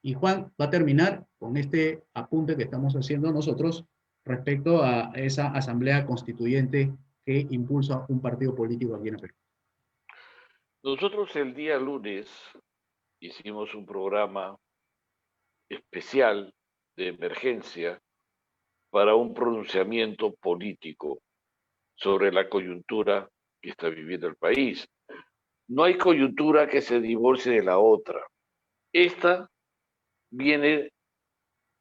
Y Juan va a terminar con este apunte que estamos haciendo nosotros respecto a esa asamblea constituyente que impulsa un partido político aquí en el Perú.
Nosotros el día lunes hicimos un programa especial de emergencia para un pronunciamiento político sobre la coyuntura que está viviendo el país. No hay coyuntura que se divorcie de la otra. Esta viene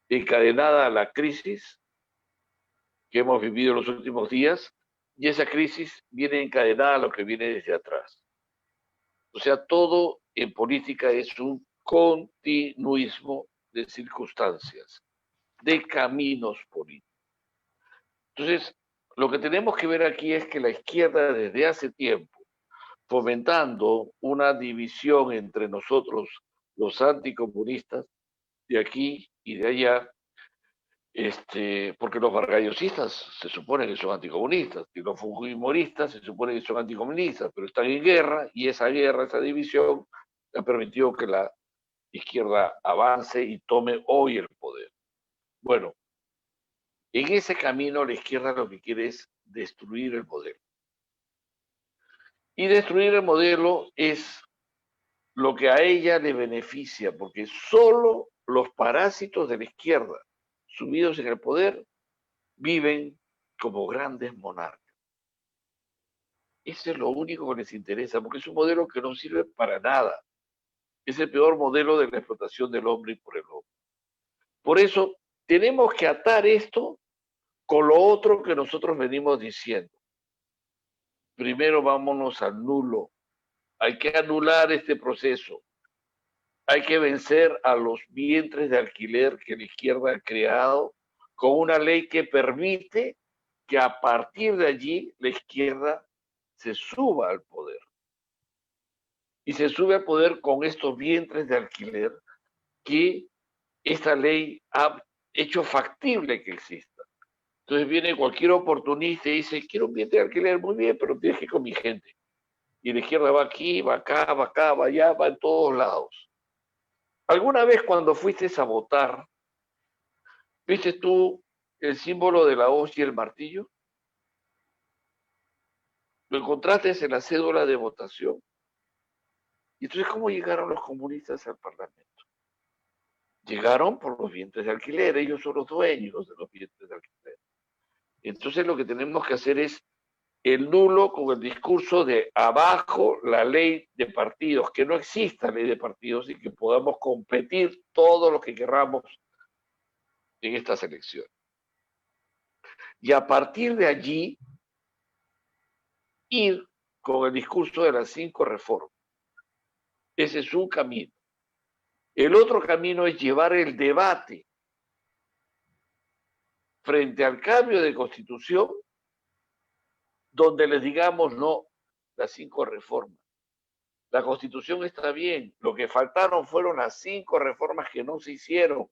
encadenada a la crisis que hemos vivido en los últimos días y esa crisis viene encadenada a lo que viene desde atrás. O sea, todo en política es un continuismo de circunstancias, de caminos políticos. Entonces, lo que tenemos que ver aquí es que la izquierda desde hace tiempo, fomentando una división entre nosotros, los anticomunistas, de aquí y de allá, porque los vargallosistas se supone que son anticomunistas y los fujimoristas se supone que son anticomunistas, pero están en guerra y esa guerra, esa división, ha permitido que la izquierda avance y tome hoy el poder. Bueno, en ese camino la izquierda lo que quiere es destruir el modelo. Y destruir el modelo es lo que a ella le beneficia, porque solo los parásitos de la izquierda, subidos en el poder, viven como grandes monarcas. Eso es lo único que les interesa, porque es un modelo que no sirve para nada. Es el peor modelo de la explotación del hombre y por el hombre. Por eso tenemos que atar esto con lo otro que nosotros venimos diciendo. Primero vámonos al nulo. Hay que anular este proceso. Hay que vencer a los vientres de alquiler que la izquierda ha creado con una ley que permite que a partir de allí la izquierda se suba al poder. Y se sube al poder con estos vientres de alquiler que esta ley ha hecho factible que exista. Entonces viene cualquier oportunista y dice, quiero un vientre de alquiler, muy bien, pero tienes que ir con mi gente. Y la izquierda va aquí, va acá, va acá, va allá, va en todos lados. ¿Alguna vez cuando fuiste a votar, viste tú el símbolo de la hoz y el martillo? Lo encontraste en la cédula de votación. Y entonces, ¿cómo llegaron los comunistas al Parlamento? Llegaron por los vientres de alquiler, ellos son los dueños de los vientres de alquiler. Entonces lo que tenemos que hacer es el nulo con el discurso de abajo la ley de partidos, que no exista ley de partidos y que podamos competir todo lo que queramos en estas elecciones. Y a partir de allí, ir con el discurso de las 5 reformas. Ese es un camino. El otro camino es llevar el debate frente al cambio de constitución, donde les digamos no, las 5 reformas. La constitución está bien, lo que faltaron fueron las 5 reformas que no se hicieron,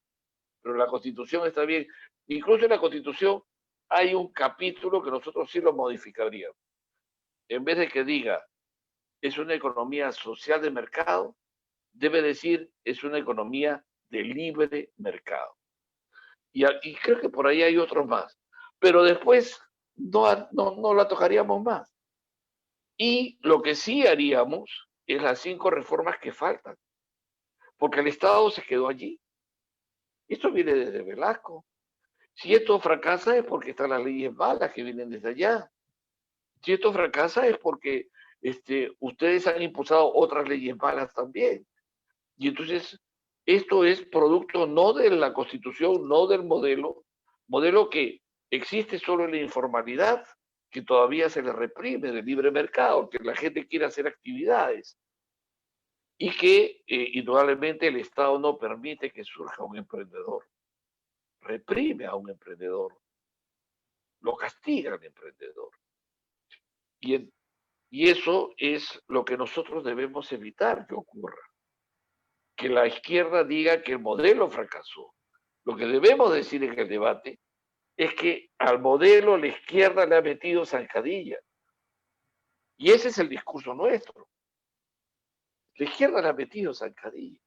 pero la constitución está bien. Incluso en la constitución hay un capítulo que nosotros sí lo modificaríamos. En vez de que diga, es una economía social de mercado, debe decir, es una economía de libre mercado. Y creo que por ahí hay otros más. Pero después no la tocaríamos más. Y lo que sí haríamos es las 5 reformas que faltan, porque el Estado se quedó allí. Esto viene desde Velasco. Si esto fracasa es porque están las leyes malas que vienen desde allá. Si esto fracasa es porque ustedes han impulsado otras leyes malas también. Y entonces, esto es producto no de la Constitución, no del modelo que existe solo en la informalidad, que todavía se le reprime del libre mercado, que la gente quiere hacer actividades y que indudablemente el Estado no permite que surja un emprendedor, reprime a un emprendedor, lo castiga al emprendedor. Y, y eso es lo que nosotros debemos evitar que ocurra, que la izquierda diga que el modelo fracasó. Lo que debemos decir en el debate es que al modelo la izquierda le ha metido zancadilla. Y ese es el discurso nuestro. La izquierda le ha metido zancadilla.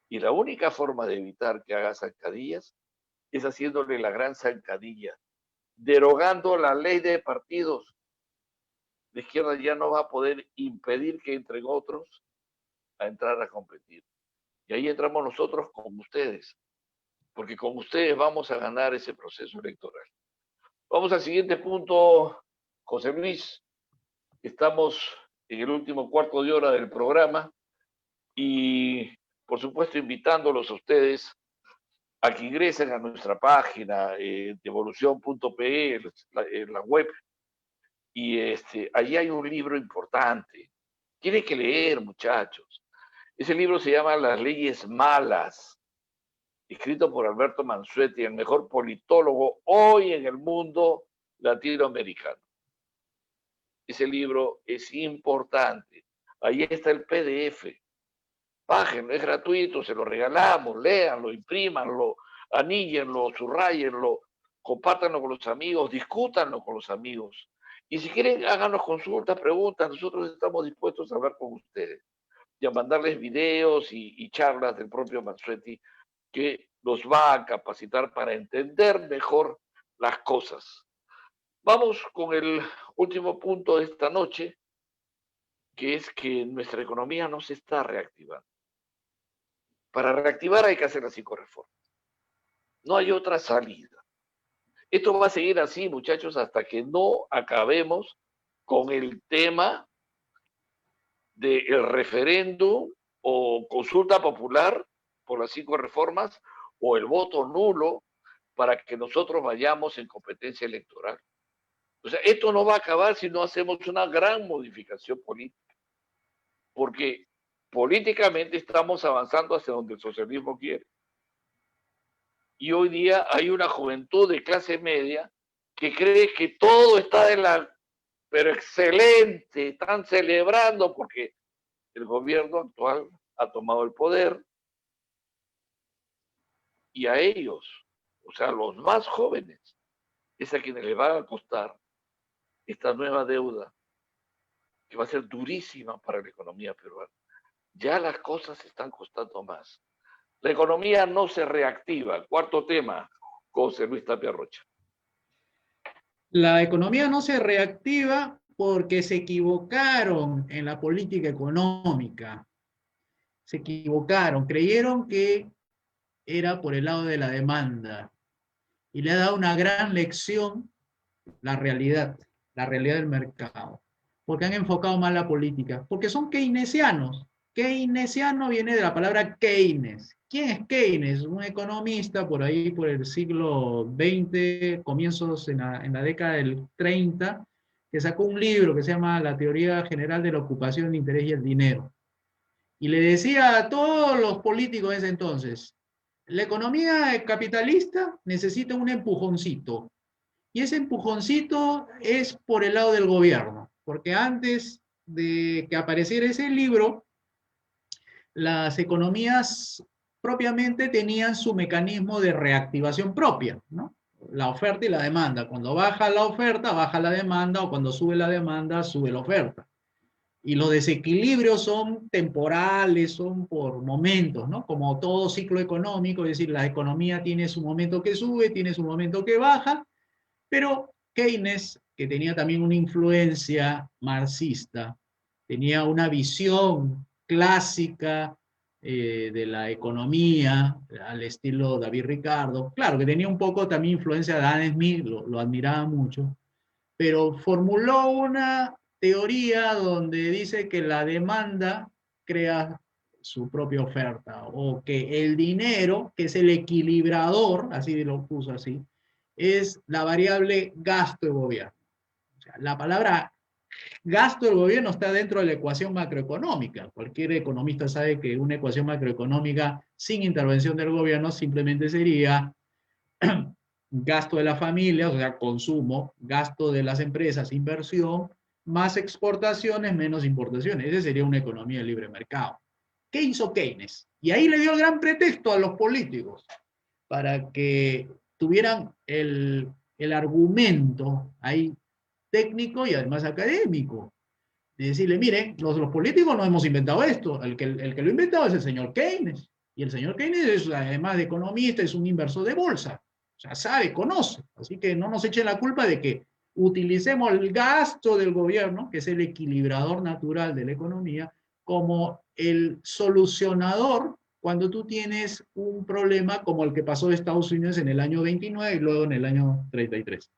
Y la única forma de evitar que haga zancadillas es haciéndole la gran zancadilla, derogando la ley de partidos. La izquierda ya no va a poder impedir que entren otros a entrar a competir. Y ahí entramos nosotros con ustedes, porque con ustedes vamos a ganar ese proceso electoral. Vamos al siguiente punto, José Luis. Estamos en el último cuarto de hora del programa y, por supuesto, invitándolos a ustedes a que ingresen a nuestra página devolución.pe, en la web, y allí hay un libro importante. Tienen que leer, muchachos. Ese libro se llama Las leyes malas, escrito por Alberto Mansuetti, el mejor politólogo hoy en el mundo latinoamericano. Ese libro es importante. Ahí está el PDF. Bájenlo, es gratuito, se lo regalamos, léanlo, imprímanlo, aníllenlo, subrayenlo, compártanlo con los amigos, discútanlo con los amigos. Y si quieren, háganos consultas, preguntas, nosotros estamos dispuestos a hablar con ustedes y a mandarles videos y charlas del propio Mansuetti que nos va a capacitar para entender mejor las cosas. Vamos con el último punto de esta noche, que es que nuestra economía no se está reactivando. Para reactivar hay que hacer las 5 reformas. No hay otra salida. Esto va a seguir así, muchachos, hasta que no acabemos con el tema del referéndum o consulta popular por las 5 reformas o el voto nulo para que nosotros vayamos en competencia electoral. O sea, esto no va a acabar si no hacemos una gran modificación política, porque políticamente estamos avanzando hacia donde el socialismo quiere. Y hoy día hay una juventud de clase media que cree que todo está pero excelente, están celebrando porque el gobierno actual ha tomado el poder y a ellos, o sea, los más jóvenes, es a quienes les va a costar esta nueva deuda que va a ser durísima para la economía peruana. Ya las cosas están costando más. La economía no se reactiva. Cuarto tema, José Luis Tapia Rocha.
La economía no se reactiva porque se equivocaron en la política económica. Se equivocaron, creyeron que era por el lado de la demanda. Y le ha dado una gran lección la realidad del mercado. Porque han enfocado mal la política. Porque son keynesianos. Keynesiano viene de la palabra Keynes. ¿Quién es Keynes? Un economista por ahí, por el siglo XX, comienzos en la década del 30, que sacó un libro que se llama La teoría general de la ocupación, el interés y el dinero. Y le decía a todos los políticos de ese entonces, la economía capitalista necesita un empujoncito. Y ese empujoncito es por el lado del gobierno, porque antes de que apareciera ese libro, las economías propiamente tenían su mecanismo de reactivación propia, ¿no? La oferta y la demanda. Cuando baja la oferta, baja la demanda, o cuando sube la demanda, sube la oferta. Y los desequilibrios son temporales, son por momentos, ¿no? Como todo ciclo económico, es decir, la economía tiene su momento que sube, tiene su momento que baja, pero Keynes, que tenía también una influencia marxista, tenía una visión clásica de la economía, al estilo David Ricardo. Claro, que tenía un poco también influencia de Adam Smith, lo admiraba mucho, pero formuló una teoría donde dice que la demanda crea su propia oferta, o que el dinero, que es el equilibrador, así lo puso así, es la variable gasto de gobierno. O sea, la palabra gasto del gobierno está dentro de la ecuación macroeconómica. Cualquier economista sabe que una ecuación macroeconómica sin intervención del gobierno simplemente sería gasto de la familia, o sea, consumo, gasto de las empresas, inversión, más exportaciones, menos importaciones. Esa sería una economía de libre mercado. ¿Qué hizo Keynes? Y ahí le dio el gran pretexto a los políticos para que tuvieran el argumento ahí técnico y además académico. De decirle, miren, los políticos no hemos inventado esto, el que lo ha inventado es el señor Keynes. Y el señor Keynes, es, además de economista, es un inversor de bolsa. O sea, sabe, conoce. Así que no nos echen la culpa de que utilicemos el gasto del gobierno, que es el equilibrador natural de la economía, como el solucionador cuando tú tienes un problema como el que pasó en Estados Unidos en el año 29 y luego en el año 33.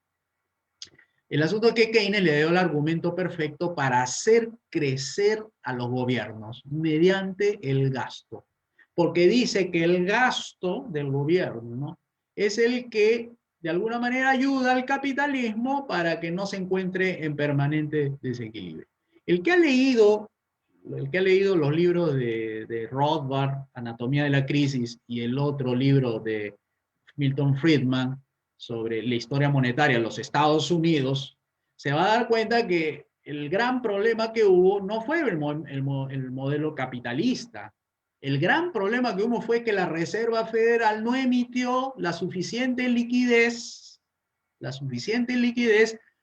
El asunto es que Keynes le dio el argumento perfecto para hacer crecer a los gobiernos mediante el gasto. Porque dice que el gasto del gobierno, ¿no?, es el que de alguna manera ayuda al capitalismo para que no se encuentre en permanente desequilibrio. El que ha leído los libros de Rothbard, Anatomía de la Crisis, y el otro libro de Milton Friedman, sobre la historia monetaria de los Estados Unidos, se va a dar cuenta que el gran problema que hubo no fue el modelo capitalista. El gran problema que hubo fue que la Reserva Federal no emitió la suficiente liquidez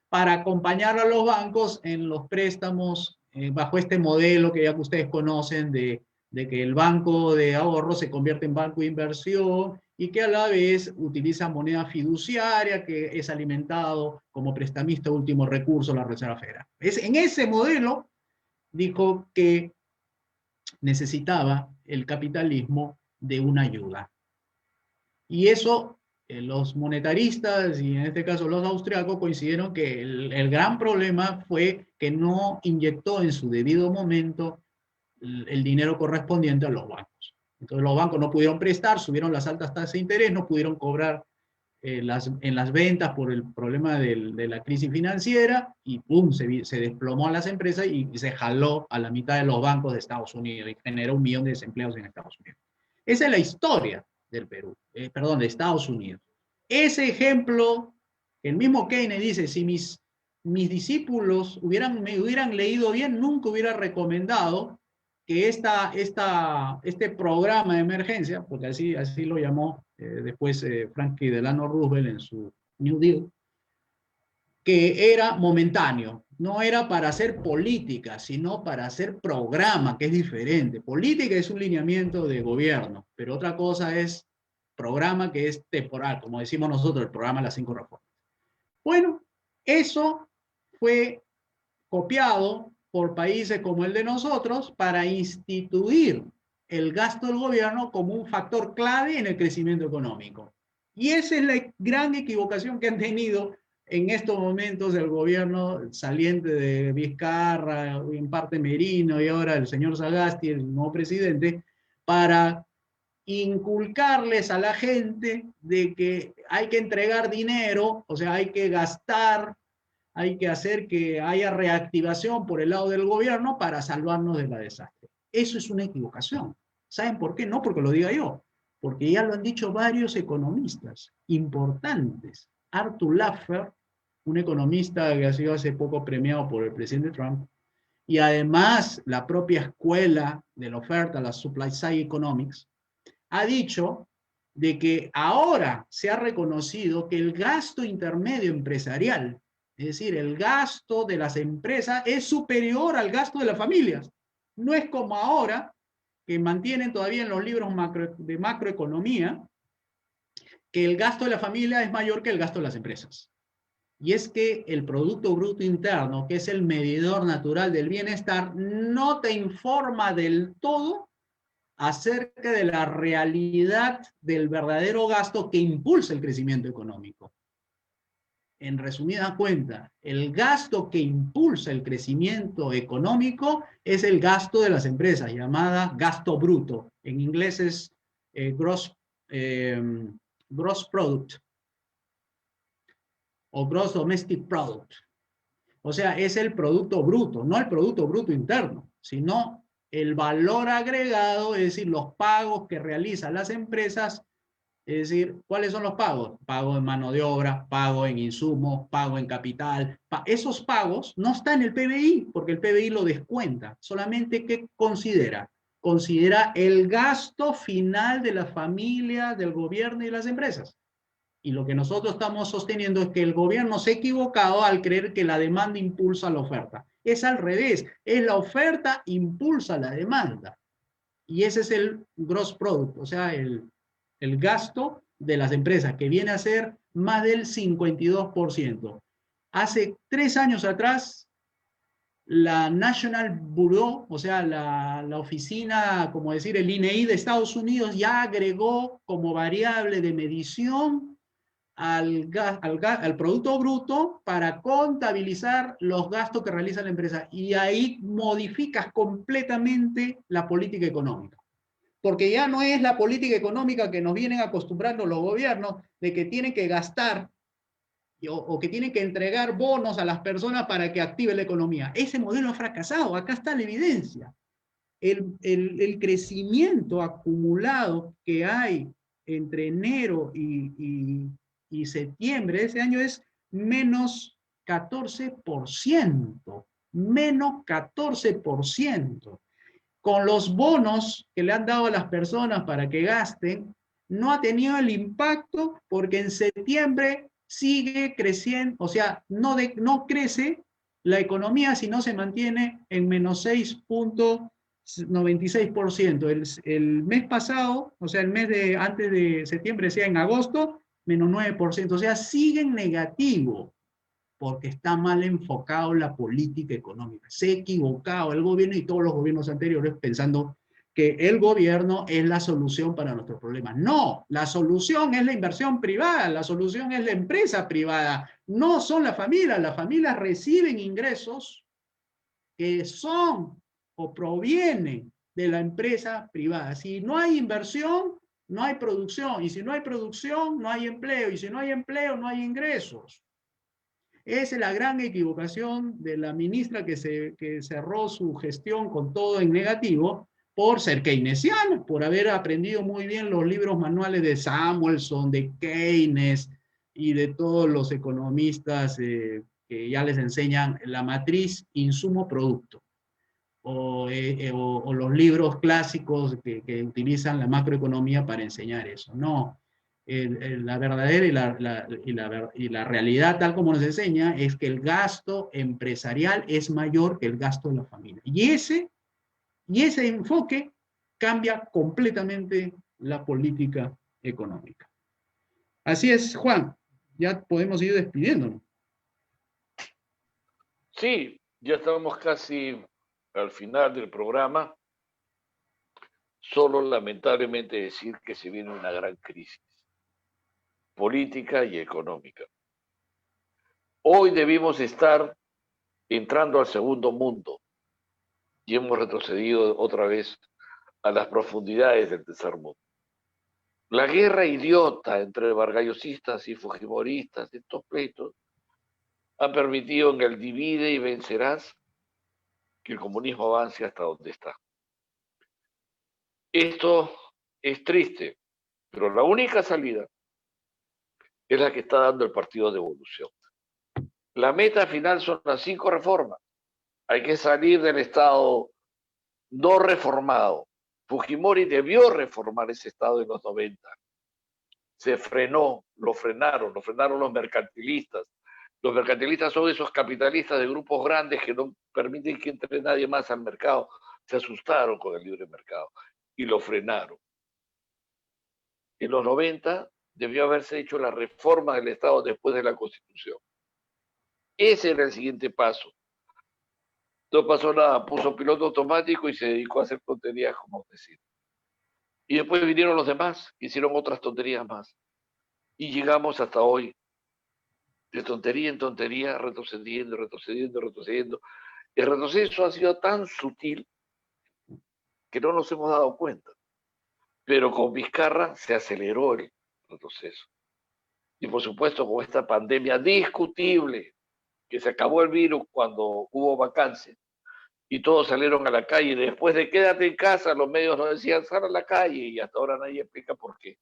para acompañar a los bancos en los préstamos bajo este modelo que ya que ustedes conocen de que el banco de ahorro se convierte en banco de inversión y que a la vez utiliza moneda fiduciaria que es alimentado como prestamista de último recurso la Reserva Federal. En ese modelo dijo que necesitaba el capitalismo de una ayuda. Y eso los monetaristas, y en este caso los austriacos, coincidieron que el gran problema fue que no inyectó en su debido momento el dinero correspondiente a los bancos. Entonces los bancos no pudieron prestar, subieron las altas tasas de interés, no pudieron cobrar en las ventas por el problema de la crisis financiera y ¡pum!, se desplomó a las empresas y se jaló a la mitad de los bancos de Estados Unidos y generó 1 millón de desempleados en Estados Unidos. Esa es la historia del Perú, perdón, de Estados Unidos. Ese ejemplo, el mismo Keynes dice, si mis discípulos me hubieran leído bien, nunca hubiera recomendado que este programa de emergencia, porque así lo llamó después Franklin Delano Roosevelt en su New Deal, que era momentáneo, no era para hacer política, sino para hacer programa, que es diferente. Política es un lineamiento de gobierno, pero otra cosa es programa, que es temporal, como decimos nosotros, el programa de las 5 reformas. Bueno, eso fue copiado por países como el de nosotros para instituir el gasto del gobierno como un factor clave en el crecimiento económico. Y esa es la gran equivocación que han tenido en estos momentos el gobierno saliente de Vizcarra, en parte Merino y ahora el señor Sagasti, el nuevo presidente, para inculcarles a la gente de que hay que entregar dinero, o sea, hay que gastar, hay que hacer que haya reactivación por el lado del gobierno para salvarnos de la desastre. Eso es una equivocación. ¿Saben por qué? No porque lo diga yo, porque ya lo han dicho varios economistas importantes. Arthur Laffer, un economista que ha sido hace poco premiado por el presidente Trump, y además la propia escuela de la oferta, la Supply Side Economics, ha dicho de que ahora se ha reconocido que el gasto intermedio empresarial, es decir, el gasto de las empresas, es superior al gasto de las familias. No es como ahora, que mantienen todavía en los libros de macroeconomía, que el gasto de la familia es mayor que el gasto de las empresas. Y es que el Producto Bruto Interno, que es el medidor natural del bienestar, no te informa del todo acerca de la realidad del verdadero gasto que impulsa el crecimiento económico. En resumida cuenta, el gasto que impulsa el crecimiento económico es el gasto de las empresas, llamada gasto bruto. En inglés es gross, gross product o gross domestic product. O sea, es el producto bruto, no el producto bruto interno, sino el valor agregado, es decir, los pagos que realizan las empresas. Es decir, ¿cuáles son los pagos? Pago en mano de obra, pago en insumos, pago en capital. Esos pagos no están en el PBI, porque el PBI lo descuenta. Solamente ¿qué considera? Considera el gasto final de la familia, del gobierno y de las empresas. Y lo que nosotros estamos sosteniendo es que el gobierno se ha equivocado al creer que la demanda impulsa la oferta. Es al revés, es la oferta impulsa la demanda. Y ese es el gross product, o sea, el gasto de las empresas, que viene a ser más del 52%. Hace 3 años atrás, la National Bureau, o sea, la oficina, como decir, el INEI de Estados Unidos, ya agregó como variable de medición al Producto Bruto para contabilizar los gastos que realiza la empresa. Y ahí modificas completamente la política económica. Porque ya no es la política económica que nos vienen acostumbrando los gobiernos de que tienen que gastar o que tienen que entregar bonos a las personas para que active la economía. Ese modelo ha fracasado, acá está la evidencia. El crecimiento acumulado que hay entre enero y septiembre de ese año es menos 14%, menos 14%. Con los bonos que le han dado a las personas para que gasten, no ha tenido el impacto porque en septiembre sigue creciendo, o sea, no crece la economía si no se mantiene en menos 6,96%. El mes pasado, o sea, el mes de antes de septiembre, sea en agosto, menos 9%, o sea, sigue en negativo porque está mal enfocado la política económica. Se ha equivocado el gobierno y todos los gobiernos anteriores pensando que el gobierno es la solución para nuestros problemas. No, la solución es la inversión privada, la solución es la empresa privada, no son las familias reciben ingresos que son o provienen de la empresa privada. Si no hay inversión, no hay producción, y si no hay producción, no hay empleo, y si no hay empleo, no hay ingresos. Esa es la gran equivocación de la ministra que cerró su gestión con todo en negativo por ser keynesiana, por haber aprendido muy bien los libros manuales de Samuelson, de Keynes y de todos los economistas que ya les enseñan la matriz insumo-producto. O los libros clásicos que utilizan la macroeconomía para enseñar eso. No, la verdadera y la realidad tal como nos enseña es que el gasto empresarial es mayor que el gasto de la familia. Y ese enfoque cambia completamente la política económica. Así es, Juan, ya podemos ir despidiéndonos.
Sí, ya estamos casi al final del programa. Solo lamentablemente decir que se viene una gran crisis política y económica. Hoy debimos estar entrando al segundo mundo y hemos retrocedido otra vez a las profundidades del tercer mundo. La guerra idiota entre vargallosistas y fujimoristas, estos pleitos, han permitido en el divide y vencerás que el comunismo avance hasta donde está. Esto es triste, pero la única salida es la que está dando el Partido de Evolución. La meta final son las 5 reformas. Hay que salir del Estado no reformado. Fujimori debió reformar ese Estado en los 90. Se frenó, lo frenaron los mercantilistas. Los mercantilistas son esos capitalistas de grupos grandes que no permiten que entre nadie más al mercado. Se asustaron con el libre mercado y lo frenaron. En los 90 debió haberse hecho la reforma del Estado después de la Constitución. Ese era el siguiente paso. No pasó nada, puso piloto automático y se dedicó a hacer tonterías, como decir. Y después vinieron los demás, que hicieron otras tonterías más. Y llegamos hasta hoy, de tontería en tontería, retrocediendo, retrocediendo, retrocediendo. El retroceso ha sido tan sutil que no nos hemos dado cuenta. Pero con Vizcarra se aceleró el retroceso. Y por supuesto, con esta pandemia discutible, que se acabó el virus cuando hubo vacancia y todos salieron a la calle. Después de quédate en casa, los medios nos decían sal a la calle y hasta ahora nadie explica por qué.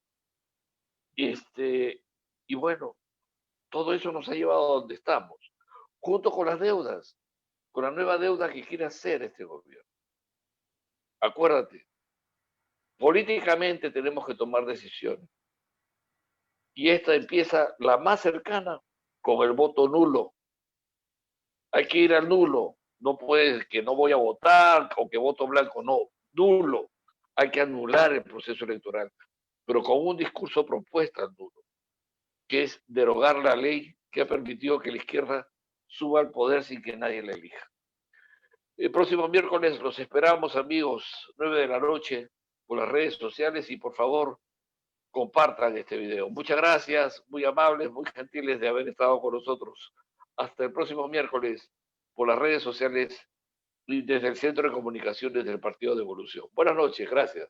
Y bueno, todo eso nos ha llevado a donde estamos, junto con las deudas, con la nueva deuda que quiere hacer este gobierno. Acuérdate, políticamente tenemos que tomar decisiones. Y esta empieza la más cercana con el voto nulo. Hay que ir al nulo. No puedes que no voy a votar o que voto blanco, no, nulo. Hay que anular el proceso electoral, pero con un discurso propuesta al nulo, que es derogar la ley que ha permitido que la izquierda suba al poder sin que nadie la elija. El próximo miércoles los esperamos, amigos, 9 de la noche, por las redes sociales y por favor compartan este video. Muchas gracias, muy amables, muy gentiles de haber estado con nosotros. Hasta el próximo miércoles por las redes sociales y desde el Centro de Comunicaciones del Partido de Evolución. Buenas noches, gracias.